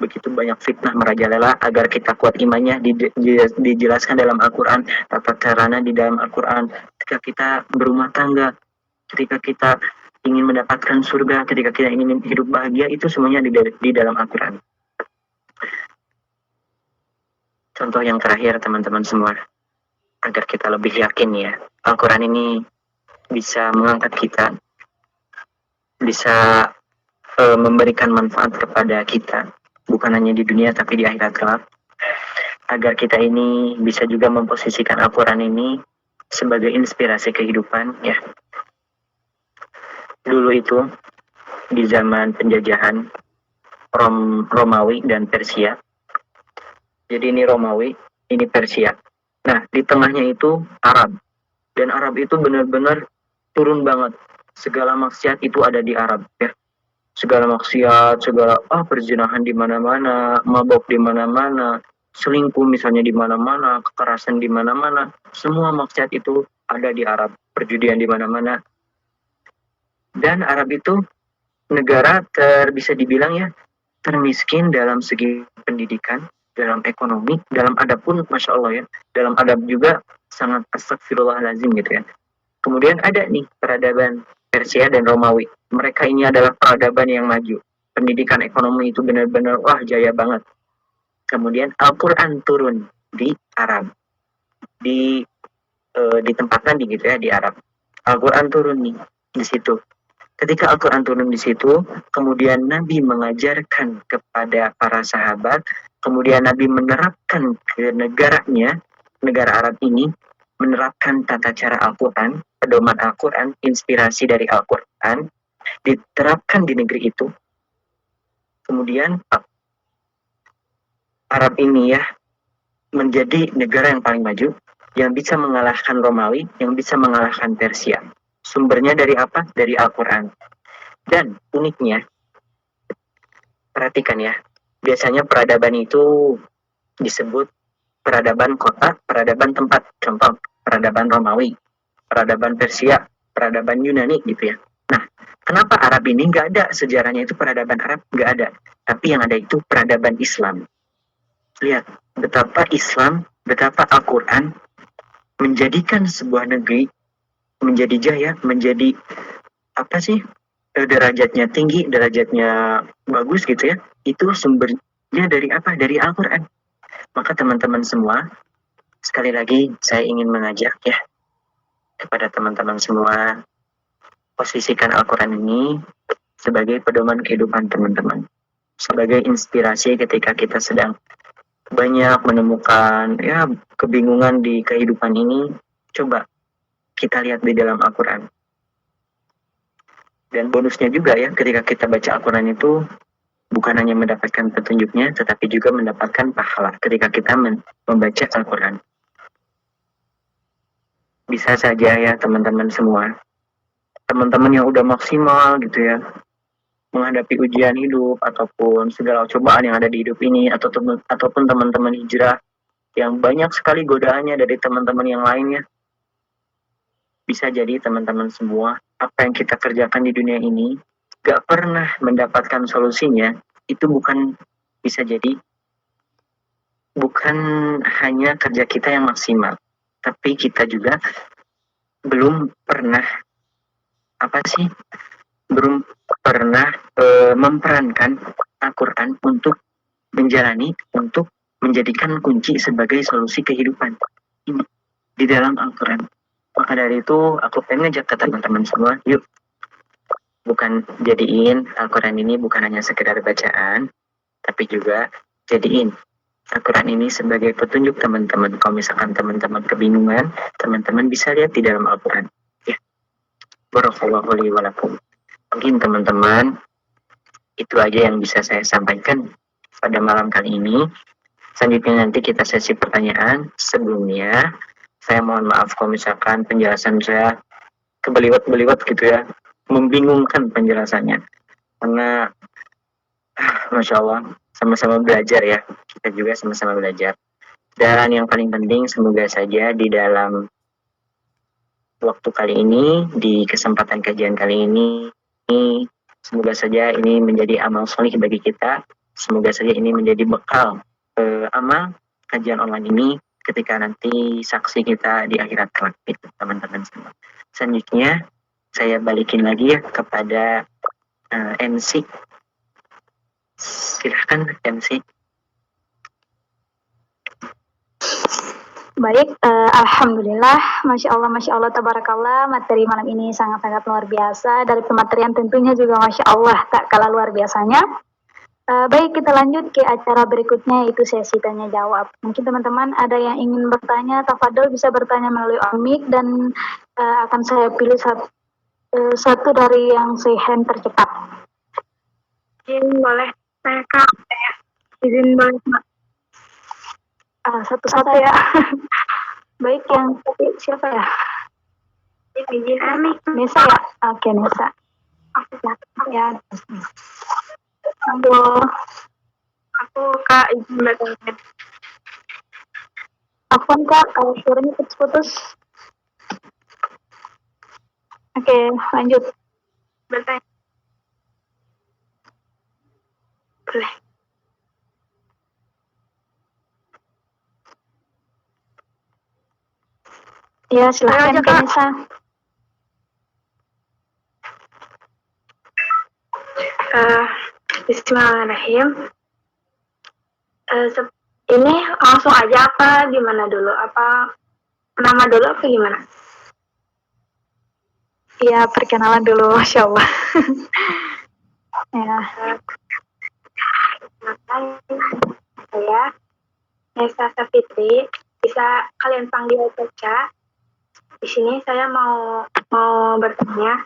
begitu banyak fitnah merajalela. Agar kita kuat imannya, dijelaskan dalam Al-Quran, tata caranya di dalam Al-Quran. Ketika kita berumah tangga, ketika kita ingin mendapatkan surga, ketika kita ingin hidup bahagia, itu semuanya di dalam Al-Quran. Contoh yang terakhir teman-teman semua, agar kita lebih yakin ya, Al-Quran ini bisa mengangkat kita, bisa memberikan manfaat kepada kita. bukan hanya di dunia tapi di akhirat kelak, agar kita ini bisa juga memposisikan Al-Quran ini sebagai inspirasi kehidupan ya. Dulu itu di zaman penjajahan Romawi dan Persia. Jadi ini Romawi, ini Persia. Nah, di tengahnya itu Arab. Dan Arab itu benar-benar turun banget. Segala maksiat itu ada di Arab ya. Segala maksiat, segala perzinahan di mana-mana, mabok di mana-mana, selingkuh misalnya di mana-mana, kekerasan di mana-mana. Semua maksiat itu ada di Arab, perjudian di mana-mana. Dan Arab itu negara bisa dibilang ya termiskin dalam segi pendidikan, dalam ekonomi, dalam adab pun Masya Allah ya, dalam adab juga sangat astagfirullahalazim gitu ya. Kemudian ada nih peradaban Persia dan Romawi. Mereka ini adalah peradaban yang maju. Pendidikan ekonomi itu benar-benar jaya banget. Kemudian Al-Quran turun di Arab. Ditempatkan di gitu ya di Arab. Al-Quran turun nih di situ. Ketika Al-Quran turun di situ, kemudian Nabi mengajarkan kepada para sahabat, kemudian Nabi menerapkan ke negaranya, negara Arab ini, menerapkan tata cara Al-Quran, pedoman Al-Quran, inspirasi dari Al-Quran, diterapkan di negeri itu. Kemudian Arab ini ya menjadi negara yang paling maju, yang bisa mengalahkan Romawi, yang bisa mengalahkan Persia. Sumbernya dari apa? Dari Al-Quran. Dan uniknya, perhatikan ya, biasanya peradaban itu disebut peradaban kota, peradaban tempat. Contoh, peradaban Romawi, peradaban Persia, peradaban Yunani gitu ya. Nah, kenapa Arab ini nggak ada sejarahnya itu peradaban Arab? Nggak ada. Tapi yang ada itu peradaban Islam. Lihat, betapa Islam, betapa Al-Quran menjadikan sebuah negeri menjadi jaya, menjadi derajatnya tinggi, derajatnya bagus gitu ya. Itu sumbernya dari apa? Dari Al-Quran. Maka teman-teman semua, sekali lagi saya ingin mengajak ya kepada teman-teman semua, posisikan Al-Quran ini sebagai pedoman kehidupan teman-teman, sebagai inspirasi ketika kita sedang banyak menemukan kebingungan di kehidupan ini. Coba kita lihat di dalam Al-Quran. Dan bonusnya juga ya, ketika kita baca Al-Quran itu bukan hanya mendapatkan petunjuknya, tetapi juga mendapatkan pahala ketika kita membaca Al-Quran. Bisa saja ya teman-teman semua, teman-teman yang udah maksimal gitu ya, menghadapi ujian hidup ataupun segala cobaan yang ada di hidup ini, ataupun teman-teman hijrah yang banyak sekali godaannya dari teman-teman yang lainnya. Bisa jadi teman-teman semua, apa yang kita kerjakan di dunia ini gak pernah mendapatkan solusinya. Itu bisa jadi bukan hanya kerja kita yang maksimal, tapi kita juga belum pernah memperankan Al-Quran untuk menjadikan kunci sebagai solusi kehidupan ini di dalam Al-Quran. Maka dari itu aku pengen ngajak ke teman-teman semua, yuk, bukan jadiin Al-Quran ini bukan hanya sekedar bacaan, tapi juga jadiin Al-Quran ini sebagai petunjuk teman-teman. Kalau misalkan teman-teman kebingungan, teman-teman bisa lihat di dalam Al-Quran. Ya, barakallahu li wa lakum. Mungkin teman-teman, itu aja yang bisa saya sampaikan pada malam kali ini. Selanjutnya nanti kita sesi pertanyaan. Sebelumnya, saya mohon maaf kalau misalkan penjelasan saya kebeliwat-beliwat gitu ya, membingungkan penjelasannya. Karena, Masya Allah, sama-sama belajar ya. Kita juga sama-sama belajar. Dan yang paling penting, semoga saja di dalam waktu kali ini, di kesempatan kajian kali ini, semoga saja ini menjadi amal solih bagi kita. Semoga saja ini menjadi bekal amal kajian online ini ketika nanti saksi kita di akhirat kelak itu teman-teman semua. Selanjutnya saya balikin lagi ya kepada MC. Silahkan MC. Baik, alhamdulillah, masya Allah, tabarakallah. Materi malam ini sangat-sangat luar biasa. Dari pematerian tentunya juga masya Allah tak kalah luar biasanya. Baik, kita lanjut ke acara berikutnya, yaitu sesi tanya jawab. Mungkin teman-teman ada yang ingin bertanya, tafadhol bisa bertanya melalui mic dan akan saya pilih satu dari yang hand tercepat. Izin boleh saya Kak? Izin boleh Kak? Satu-satu ya. Baik, yang tadi siapa ya? Izin Anik. Nesa ya? Oke, Nesa. Ya. Aku Kak izin bertanya. Afwan Kak, suaranya putus-putus. Oke, lanjut. Bertanya. Boleh. Ya, silahkan Kak Nesa. Bismillahirrahmanirrahim. Ini langsung aja apa gimana dulu? Apa nama dulu apa gimana? Ya, perkenalan dulu, Masya Allah. Ya. Saya Nesa Safitri, bisa kalian panggil Caca. Di sini saya mau bertanya,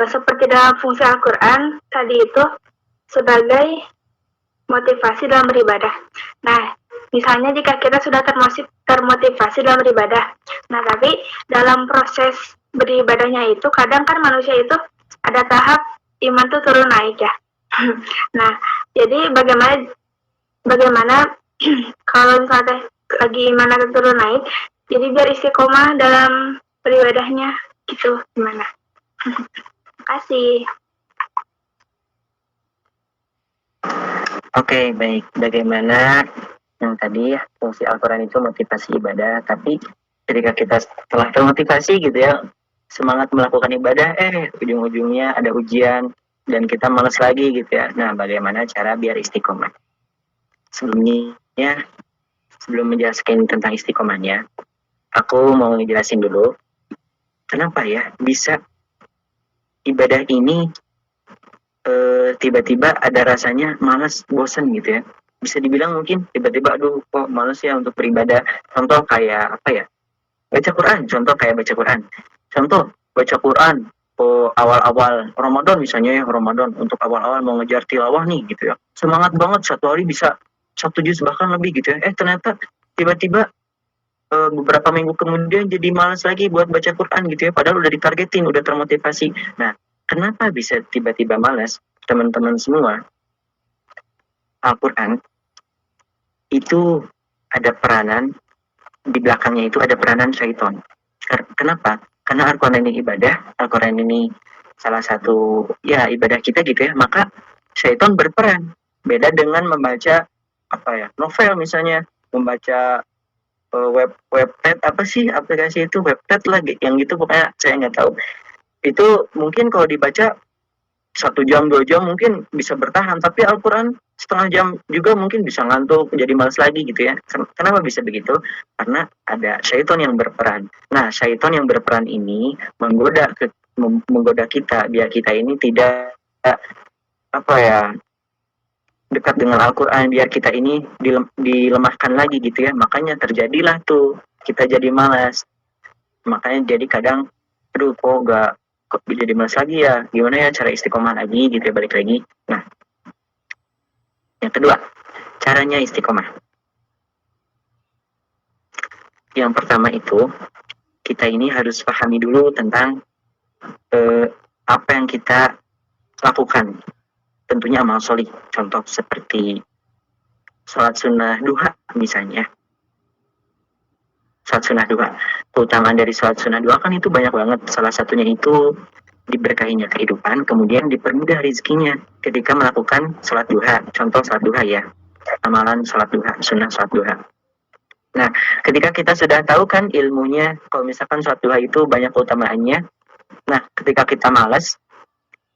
seperti dalam fungsi Al-Quran tadi itu sebagai motivasi dalam beribadah. Nah, misalnya jika kita sudah termotivasi dalam beribadah, nah tapi dalam proses beribadahnya itu kadang kan manusia itu ada tahap iman tuh turun naik ya. Nah, jadi bagaimana kalau misalnya lagi iman atau turun naik, jadi biar istiqomah dalam beribadahnya gitu gimana? Terima kasih. Oke, baik. Bagaimana yang tadi fungsi Al-Quran itu motivasi ibadah, tapi ketika kita telah termotivasi gitu ya, semangat melakukan ibadah, ujung-ujungnya ada ujian dan kita malas lagi gitu ya. Nah, bagaimana cara biar istiqomah? Sebelumnya, sebelum menjelaskan tentang istiqomahnya, aku mau ngejelasin dulu kenapa ya bisa ibadah ini tiba-tiba ada rasanya malas, bosan gitu ya. Bisa dibilang mungkin tiba-tiba aduh kok malas ya untuk beribadah. Contoh kayak apa ya? Baca Quran, contoh kayak baca Quran. Contoh baca Quran awal-awal Ramadan misalnya ya, Ramadan untuk awal-awal mau ngejar tilawah nih gitu ya. Semangat banget satu hari bisa 1 juz bahkan lebih gitu ya. Ternyata tiba-tiba beberapa minggu kemudian jadi malas lagi buat baca Quran gitu ya. Padahal udah ditargetin, udah termotivasi. Nah, kenapa bisa tiba-tiba malas? Teman-teman semua, Al-Quran itu ada peranan, di belakangnya itu ada peranan syaitan. Kenapa? Karena Al-Quran ini ibadah, Al-Quran ini salah satu ya ibadah kita gitu ya, maka syaitan berperan. Beda dengan membaca apa ya, novel misalnya, membaca webpad apa sih aplikasi itu, webpad lagi yang gitu pokoknya saya nggak tahu. Itu mungkin kalau dibaca 1 jam 2 jam mungkin bisa bertahan, tapi Al-Quran setengah jam juga mungkin bisa ngantuk, jadi malas lagi gitu ya. Kenapa bisa begitu? Karena ada syaitan yang berperan. Nah, syaitan yang berperan ini menggoda kita biar kita ini tidak apa ya, dekat dengan Al-Quran, biar kita ini dilemahkan lagi gitu ya. Makanya terjadilah tuh kita jadi malas. Makanya jadi kadang aduh kok jadi malas lagi ya, gimana ya cara istiqomah lagi gitu ya, balik lagi. Nah, yang kedua, caranya istiqomah. Yang pertama itu, kita ini harus pahami dulu tentang apa yang kita lakukan. Tentunya amal solih, contoh seperti sholat sunnah duha misalnya. Sholat sunnah duha, keutamaan dari sholat sunnah duha kan itu banyak banget. Salah satunya itu diberkahinya kehidupan, kemudian dipermudah rezekinya ketika melakukan sholat duha. Contoh sholat duha ya, amalan sholat duha, sunnah sholat duha. Nah, ketika kita sudah tahu kan ilmunya, kalau misalkan sholat duha itu banyak keutamaannya, nah ketika kita malas,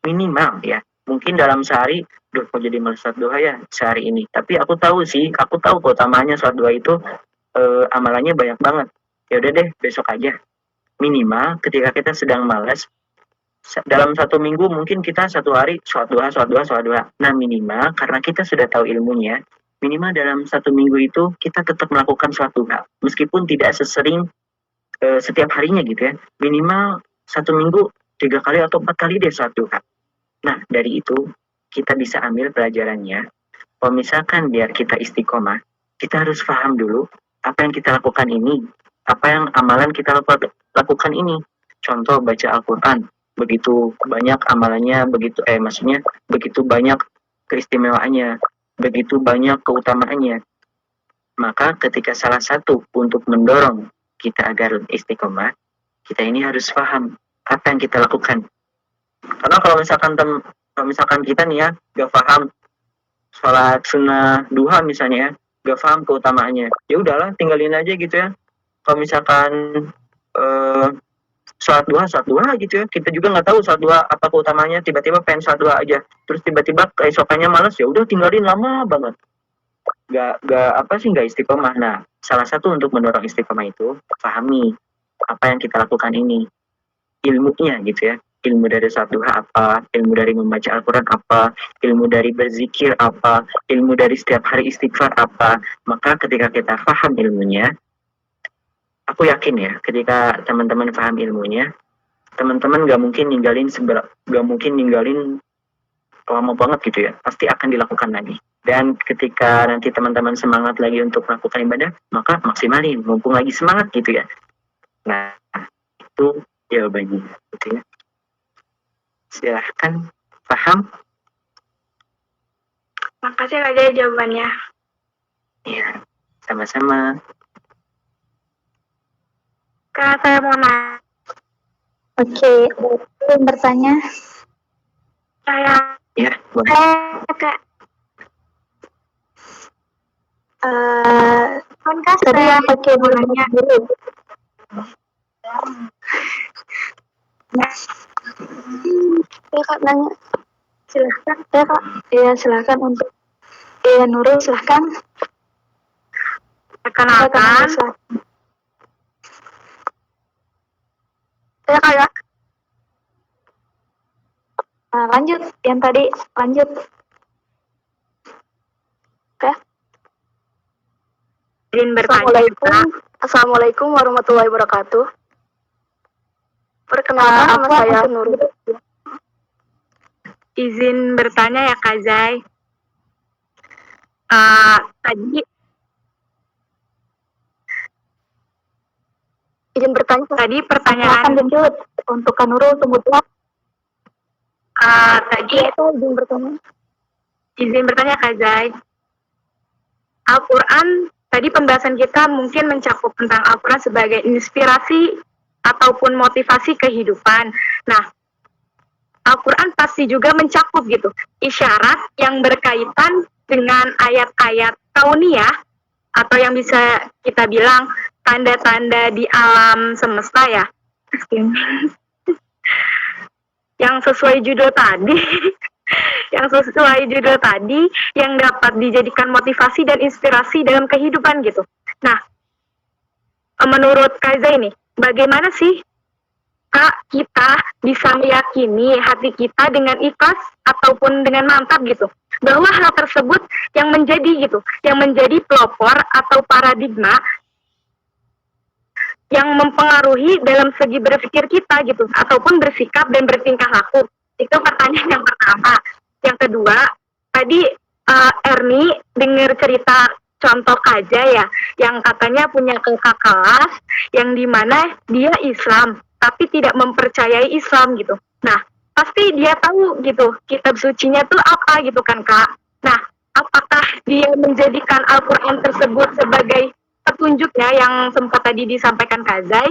minimal ya, mungkin dalam sehari, kok jadi malas sholat duha ya sehari ini, tapi aku tahu keutamaannya sholat duha itu amalannya banyak banget. Ya udah deh, besok aja. Minimal ketika kita sedang malas, dalam satu minggu mungkin kita satu hari sholat duha, sholat duha, sholat duha. Nah minimal karena kita sudah tahu ilmunya, minimal dalam satu minggu itu kita tetap melakukan sholat duha. Meskipun tidak sesering setiap harinya gitu ya. Minimal satu minggu 3 kali atau 4 kali deh sholat duha. Nah dari itu kita bisa ambil pelajarannya. Kalau misalkan biar kita istiqomah, kita harus paham dulu apa yang kita lakukan ini, apa yang amalan kita lakukan ini. Contoh baca Al-Quran, begitu banyak amalannya, maksudnya begitu banyak keistimewaannya, begitu banyak keutamaannya. Maka ketika salah satu untuk mendorong kita agar istiqomah, kita ini harus paham apa yang kita lakukan. Karena kalau misalkan kita nih ya gak paham sholat sunnah duha misalnya ya, gak paham keutamaannya, ya udahlah tinggalin aja gitu ya. Kalau misalkan sholat duha gitu ya, kita juga nggak tahu sholat duha apa keutamaannya, tiba-tiba pengen sholat duha aja, terus tiba-tiba keesokannya malas, ya udah tinggalin lama banget, nggak istiqomah. Nah salah satu untuk mendorong istiqomah itu pahami apa yang kita lakukan ini, ilmunya gitu ya. Ilmu dari sholat duha apa, ilmu dari membaca Al-Quran apa, ilmu dari berzikir apa, ilmu dari setiap hari istighfar apa. Maka ketika kita paham ilmunya, aku yakin ya, ketika teman-teman paham ilmunya, teman-teman gak mungkin ninggalin lama banget gitu ya, pasti akan dilakukan lagi. Dan ketika nanti teman-teman semangat lagi untuk melakukan ibadah, maka maksimalin, mumpung lagi semangat gitu ya. Nah, itu jawabannya gitu ya. Silahkan, paham? Makasih Kak Jai jawabannya. Ya, sama-sama. Kak, saya mau nanya. Oke, yang bertanya. Saya Ya, boleh. Kak. Kan Kak, tadi yang pakai bulannya dulu. Ya Kak, nanya. Silahkan. Ya Kak. Iya, silahkan untuk. Iya, Nurul, silahkan. Perkenalkan. Ya Kak, ya. Lanjut, yang tadi lanjut. Oke. Izin bertanya. Assalamualaikum warahmatullahi wabarakatuh. Perkenalkan nama saya Nurul. Izin bertanya ya Kak Zai. Tadi Izin bertanya. tadi pertanyaan lanjut untuk Kak Nurul, tunggu dulu. tadi Izin bertanya Kak Zai. Al-Quran, tadi pembahasan kita mungkin mencakup tentang Al-Quran sebagai inspirasi ataupun motivasi kehidupan. Nah, Al-Quran pasti juga mencakup gitu isyarat yang berkaitan dengan ayat-ayat kauniyah atau yang bisa kita bilang tanda-tanda di alam semesta ya. Yang sesuai judul tadi yang dapat dijadikan motivasi dan inspirasi dalam kehidupan gitu. Nah, menurut Kak Zai ini, bagaimana sih Kak kita bisa meyakini hati kita dengan ikhlas ataupun dengan mantap gitu, bahwa hal tersebut yang menjadi pelopor atau paradigma yang mempengaruhi dalam segi berpikir kita gitu, ataupun bersikap dan bertingkah laku. Itu pertanyaan yang pertama. Yang kedua, tadi Erni dengar cerita contoh aja ya, yang katanya punya kakak kelas yang dimana dia Islam, tapi tidak mempercayai Islam gitu. Nah, pasti dia tahu gitu, kitab sucinya tuh apa gitu kan Kak. Nah, apakah dia menjadikan Al-Quran tersebut sebagai petunjuknya yang sempat tadi disampaikan Kak Zai,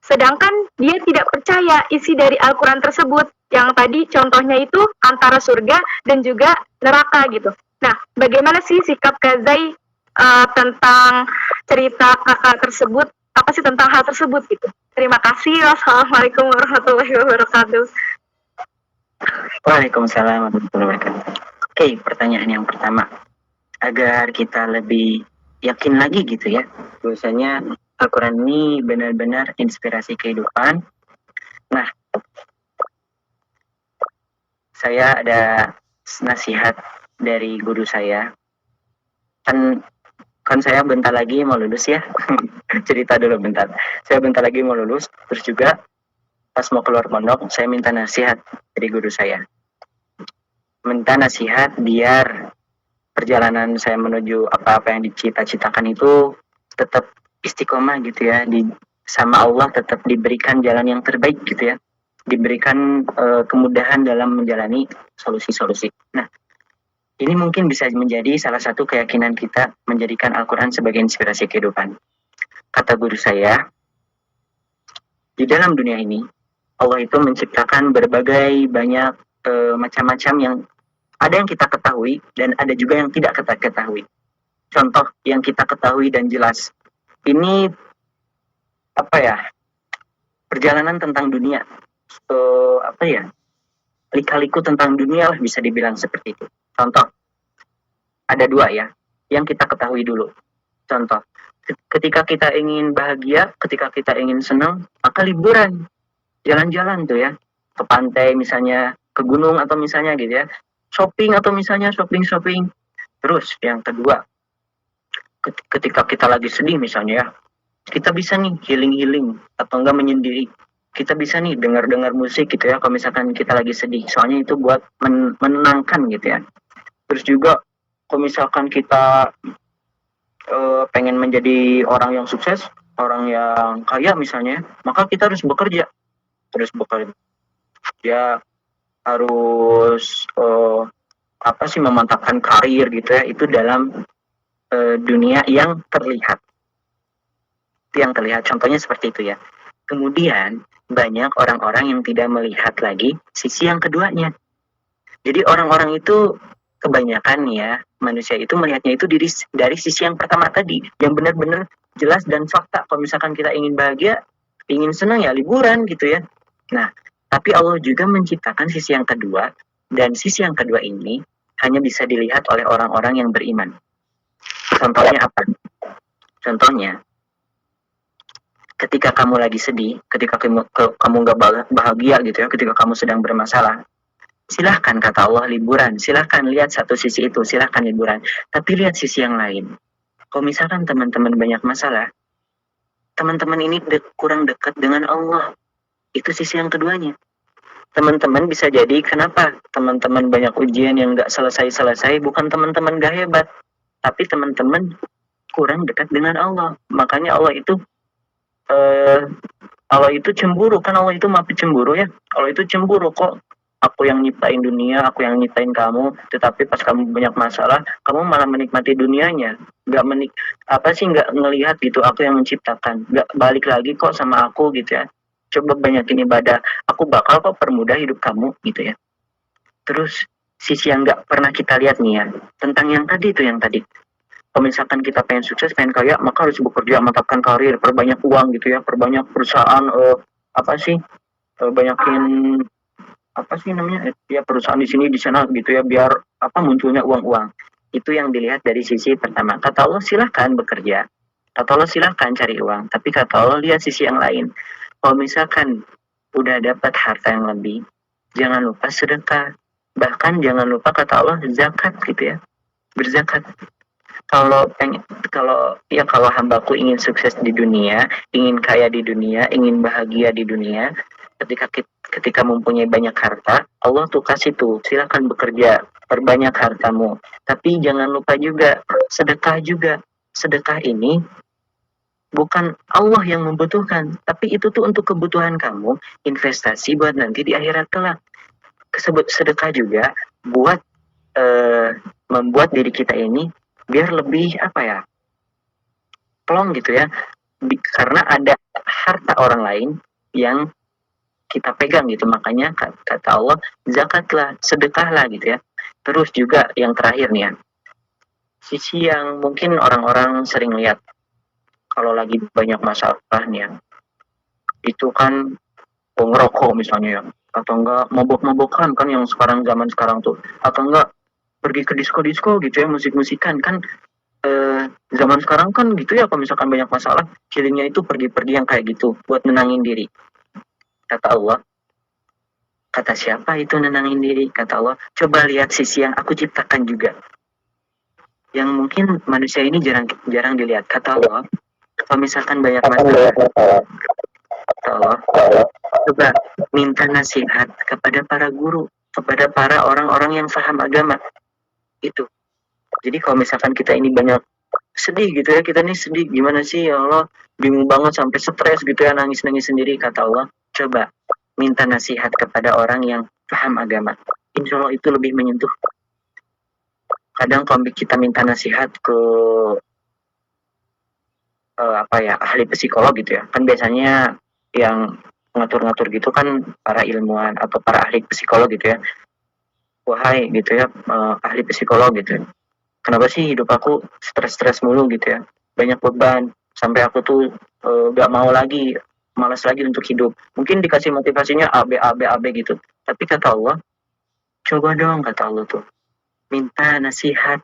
sedangkan dia tidak percaya isi dari Al-Quran tersebut, yang tadi contohnya itu antara surga dan juga neraka gitu. Nah, bagaimana sih sikap Kak Zai tentang cerita kakak tersebut, apa sih tentang hal tersebut gitu. Terima kasih. Wassalamualaikum warahmatullahi wabarakatuh. Waalaikumsalam warahmatullahi wabarakatuh. Oke, pertanyaan yang pertama, agar kita lebih yakin lagi gitu ya, bahwasanya Al-Quran ini benar-benar inspirasi kehidupan. Nah, saya ada nasihat dari guru saya. Kan saya bentar lagi mau lulus ya. Cerita dulu bentar. Saya bentar lagi mau lulus, terus juga pas mau keluar pondok, saya minta nasihat dari guru saya. Minta nasihat biar perjalanan saya menuju apa-apa yang dicita-citakan itu tetap istiqomah gitu ya, sama Allah tetap diberikan jalan yang terbaik gitu ya, diberikan kemudahan dalam menjalani solusi-solusi. Nah, ini mungkin bisa menjadi salah satu keyakinan kita menjadikan Al-Quran sebagai inspirasi kehidupan. Kata guru saya, di dalam dunia ini, Allah itu menciptakan berbagai banyak macam-macam yang ada yang kita ketahui dan ada juga yang tidak kita ketahui. Contoh yang kita ketahui dan jelas, ini apa ya? Perjalanan tentang dunia, apa ya? Lika-liku tentang dunia lah bisa dibilang seperti itu. Contoh, ada dua ya, yang kita ketahui dulu. Contoh, ketika kita ingin bahagia, ketika kita ingin senang, maka liburan, jalan-jalan tuh ya, ke pantai misalnya, ke gunung atau misalnya gitu ya, shopping atau misalnya shopping. Terus yang kedua, ketika kita lagi sedih misalnya ya, kita bisa nih healing atau enggak menyendiri. Kita bisa nih dengar musik gitu ya, kalau misalkan kita lagi sedih. Soalnya itu buat menenangkan gitu ya. Terus juga kalau misalkan kita pengen menjadi orang yang sukses, orang yang kaya misalnya, maka kita harus bekerja. Terus bekerja harus memantapkan karir gitu ya, itu dalam dunia yang terlihat. Itu yang terlihat, contohnya seperti itu ya. Kemudian banyak orang-orang yang tidak melihat lagi sisi yang keduanya. Jadi orang-orang itu kebanyakan ya, manusia itu melihatnya itu dari sisi yang pertama tadi, yang benar-benar jelas dan fakta. Kalau misalkan kita ingin bahagia, ingin senang ya liburan gitu ya. Nah, tapi Allah juga menciptakan sisi yang kedua, dan sisi yang kedua ini hanya bisa dilihat oleh orang-orang yang beriman. Contohnya apa? Contohnya, ketika kamu lagi sedih, ketika kamu nggak bahagia gitu ya, ketika kamu sedang bermasalah, silahkan kata Allah liburan, silahkan lihat satu sisi itu, silahkan liburan. Tapi lihat sisi yang lain. Kalau misalkan teman-teman banyak masalah, teman-teman ini kurang dekat dengan Allah. Itu sisi yang keduanya. Teman-teman bisa jadi kenapa teman-teman banyak ujian yang nggak selesai-selesai, bukan teman-teman gak hebat, tapi teman-teman kurang dekat dengan Allah. Makanya Allah itu cemburu, kan Allah itu maha cemburu ya. Allah itu cemburu, kok aku yang nyiptain dunia, aku yang nyiptain kamu, tetapi pas kamu banyak masalah, kamu malah menikmati dunianya. Nggak ngelihat gitu, aku yang menciptakan, nggak balik lagi kok sama aku gitu ya. Coba banyakin ibadah, aku bakal kok permudah hidup kamu gitu ya. Terus sisi yang nggak pernah kita lihat nih ya, tentang yang tadi itu yang tadi. Kalau misalkan kita pengen sukses, pengen kaya, maka harus bekerja, mantapkan karir, perbanyak uang gitu ya, perbanyak perusahaan, banyakin perusahaan di sini di sana gitu ya, biar munculnya uang-uang. Itu yang dilihat dari sisi pertama. Kata Allah silahkan bekerja, kata Allah silahkan cari uang, tapi kata Allah lihat sisi yang lain. Kalau misalkan udah dapat harta yang lebih, jangan lupa sedekah, bahkan jangan lupa kata Allah zakat gitu ya, berzakat. Kalau hambaku ingin sukses di dunia, ingin kaya di dunia, ingin bahagia di dunia, ketika mempunyai banyak harta, Allah tuh kasih tuh, silakan bekerja, perbanyak hartamu. Tapi jangan lupa juga sedekah juga. Sedekah ini bukan Allah yang membutuhkan, tapi itu tuh untuk kebutuhan kamu, investasi buat nanti di akhirat kelak. Sedekah juga buat membuat diri kita ini biar lebih plong gitu ya, karena ada harta orang lain yang kita pegang gitu. Makanya kata Allah zakatlah, sedekahlah gitu ya. Terus juga yang terakhir nih ya, sisi yang mungkin orang-orang sering lihat kalau lagi banyak masalah nih ya, itu kan ngerokok misalnya ya, atau enggak mabok-mabokan kan yang zaman sekarang tuh, atau enggak pergi ke disco-disco gitu ya, musik-musikan kan. Zaman sekarang kan gitu ya, kalau misalkan banyak masalah, healingnya itu pergi-pergi yang kayak gitu buat nenangin diri. Kata Allah, Kata siapa itu nenangin diri? Kata Allah, coba lihat sisi yang aku ciptakan juga. Yang mungkin manusia ini jarang dilihat. Kata Allah, kalau misalkan banyak masalah, kata Allah, coba minta nasihat kepada para guru, kepada para orang-orang yang paham agama. Itu. Jadi kalau misalkan kita ini banyak sedih gitu ya, kita nih sedih, gimana sih ya Allah, bingung banget sampai stres gitu ya, nangis-nangis sendiri, kata Allah, coba minta nasihat kepada orang yang paham agama. Insya Allah itu lebih menyentuh. Kadang kalau kita minta nasihat ke ahli psikolog gitu ya, kan biasanya yang ngatur-ngatur gitu kan para ilmuwan atau para ahli psikolog gitu ya. Wahai gitu ya, ahli psikolog gitu ya, kenapa sih hidup aku stres-stres mulu gitu ya, banyak beban sampai aku tuh gak mau lagi, malas lagi untuk hidup. Mungkin dikasih motivasinya A B A B A B gitu, tapi kata Allah, coba dong, kata Allah tuh, minta nasihat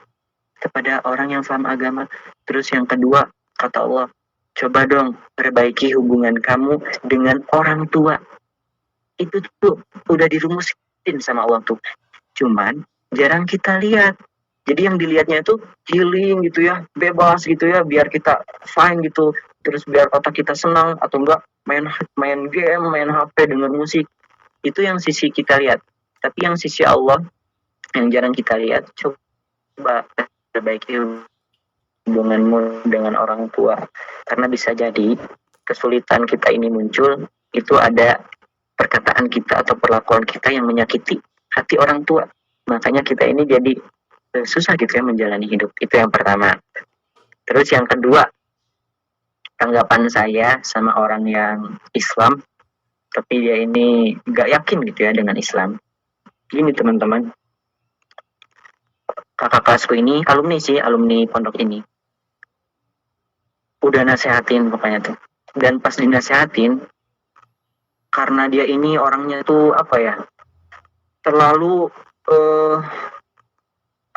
kepada orang yang paham agama. Terus yang kedua, kata Allah, coba dong perbaiki hubungan kamu dengan orang tua. Itu tuh udah dirumusin sama Allah tuh, cuman jarang kita lihat. Jadi yang dilihatnya itu healing gitu ya, bebas gitu ya, biar kita fine gitu, terus biar otak kita senang, atau enggak main main game, main HP, denger musik. Itu yang sisi kita lihat. Tapi yang sisi Allah yang jarang kita lihat, coba perbaiki hubunganmu dengan orang tua. Karena bisa jadi kesulitan kita ini muncul, itu ada perkataan kita atau perlakuan kita yang menyakiti hati orang tua. Makanya kita ini jadi susah gitu ya menjalani hidup. Itu yang pertama. Terus yang kedua, tanggapan saya sama orang yang Islam, tapi dia ini gak yakin gitu ya dengan Islam. Gini teman-teman, kakak kelasku ini alumni sih, alumni pondok ini. Udah nasehatin pokoknya tuh. Dan pas dinasehatin, karena dia ini orangnya tuh terlalu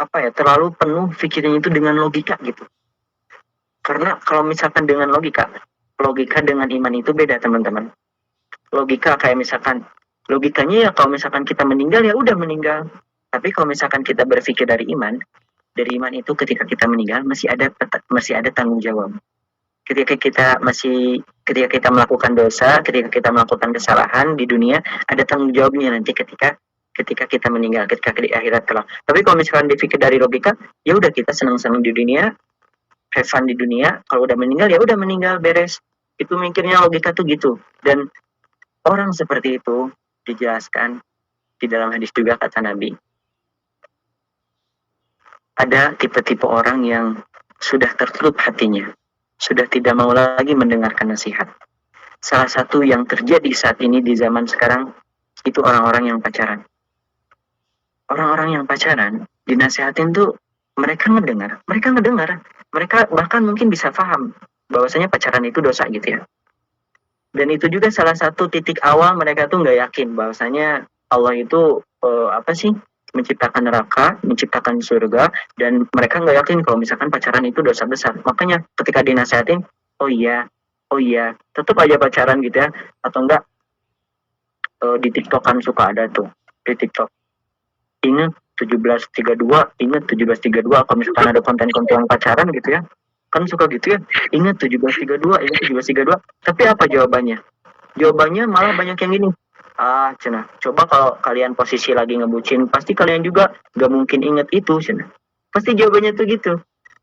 terlalu penuh pikirannya itu dengan logika gitu. Karena kalau misalkan dengan logika dengan iman itu beda teman-teman. Logika kayak misalkan, logikanya ya kalau misalkan kita meninggal ya udah meninggal. Tapi kalau misalkan kita berpikir dari iman itu ketika kita meninggal masih ada tanggung jawab. Ketika kita melakukan dosa, ketika kita melakukan kesalahan di dunia, ada tanggung jawabnya nanti ketika kita meninggal, ketika di akhirat kelak. Tapi kalau misalkan dipikir dari logika, ya udah kita senang-senang di dunia, have fun di dunia, kalau udah meninggal ya udah meninggal, beres. Itu mikirnya logika tuh gitu. Dan orang seperti itu dijelaskan di dalam hadis juga, kata Nabi. Ada tipe-tipe orang yang sudah tertutup hatinya, sudah tidak mau lagi mendengarkan nasihat. Salah satu yang terjadi saat ini di zaman sekarang, itu orang-orang yang pacaran. Orang-orang yang pacaran, dinasehatin tuh mereka ngedengar. Mereka bahkan mungkin bisa paham bahwasanya pacaran itu dosa gitu ya. Dan itu juga salah satu titik awal mereka tuh nggak yakin bahwasanya Allah itu menciptakan neraka, menciptakan surga, dan mereka nggak yakin kalau misalkan pacaran itu dosa besar. Makanya ketika dinasehatin, oh iya, tetap aja pacaran gitu ya. Atau enggak, di TikTok kan suka ada tuh, di TikTok, ingat 1732, kalau misalkan ada konten-konten pacaran gitu ya, kan suka gitu ya, ingat 1732, tapi apa jawabannya? Jawabannya malah banyak yang gini, cenah, coba kalau kalian posisi lagi ngebucin, pasti kalian juga gak mungkin inget itu, cenah. Pasti jawabannya tuh gitu.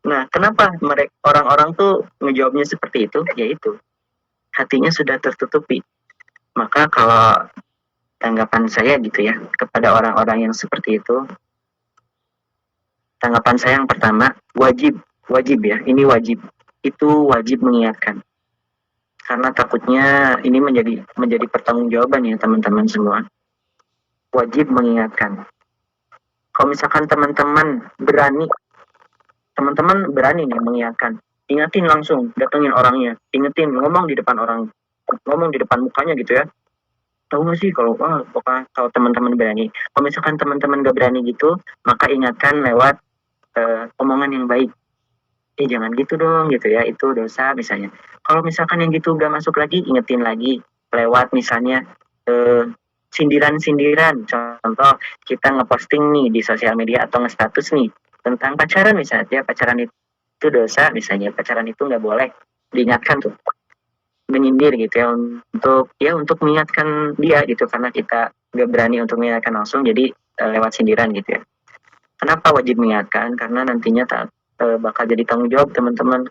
Nah, kenapa mereka orang-orang tuh ngejawabnya seperti itu? Yaitu hatinya sudah tertutupi. Maka kalau tanggapan saya gitu ya kepada orang-orang yang seperti itu, tanggapan saya yang pertama, wajib ya, ini wajib. Itu wajib mengingatkan. Karena takutnya ini menjadi pertanggungjawaban ya teman-teman semua. Wajib mengingatkan. Kalau misalkan teman-teman berani nih mengingatkan, ingatin langsung, datengin orangnya, ingetin, ngomong di depan orang, ngomong di depan mukanya gitu ya. Tahu nggak sih kalau teman-teman berani. Kalau misalkan teman-teman gak berani gitu, maka ingatkan lewat omongan yang baik. Jangan gitu dong gitu ya, itu dosa misalnya. Kalau misalkan yang gitu gak masuk lagi, ingetin lagi lewat misalnya sindiran-sindiran. Contoh kita ngeposting nih di sosial media atau nge-status nih tentang pacaran misalnya, pacaran itu dosa misalnya, pacaran itu nggak boleh, diingatkan tuh, menyindir gitu ya untuk mengingatkan dia gitu, karena kita nggak berani untuk mengingatkan langsung, jadi lewat sindiran gitu ya. Kenapa wajib mengingatkan? Karena nantinya bakal jadi tanggung jawab teman-teman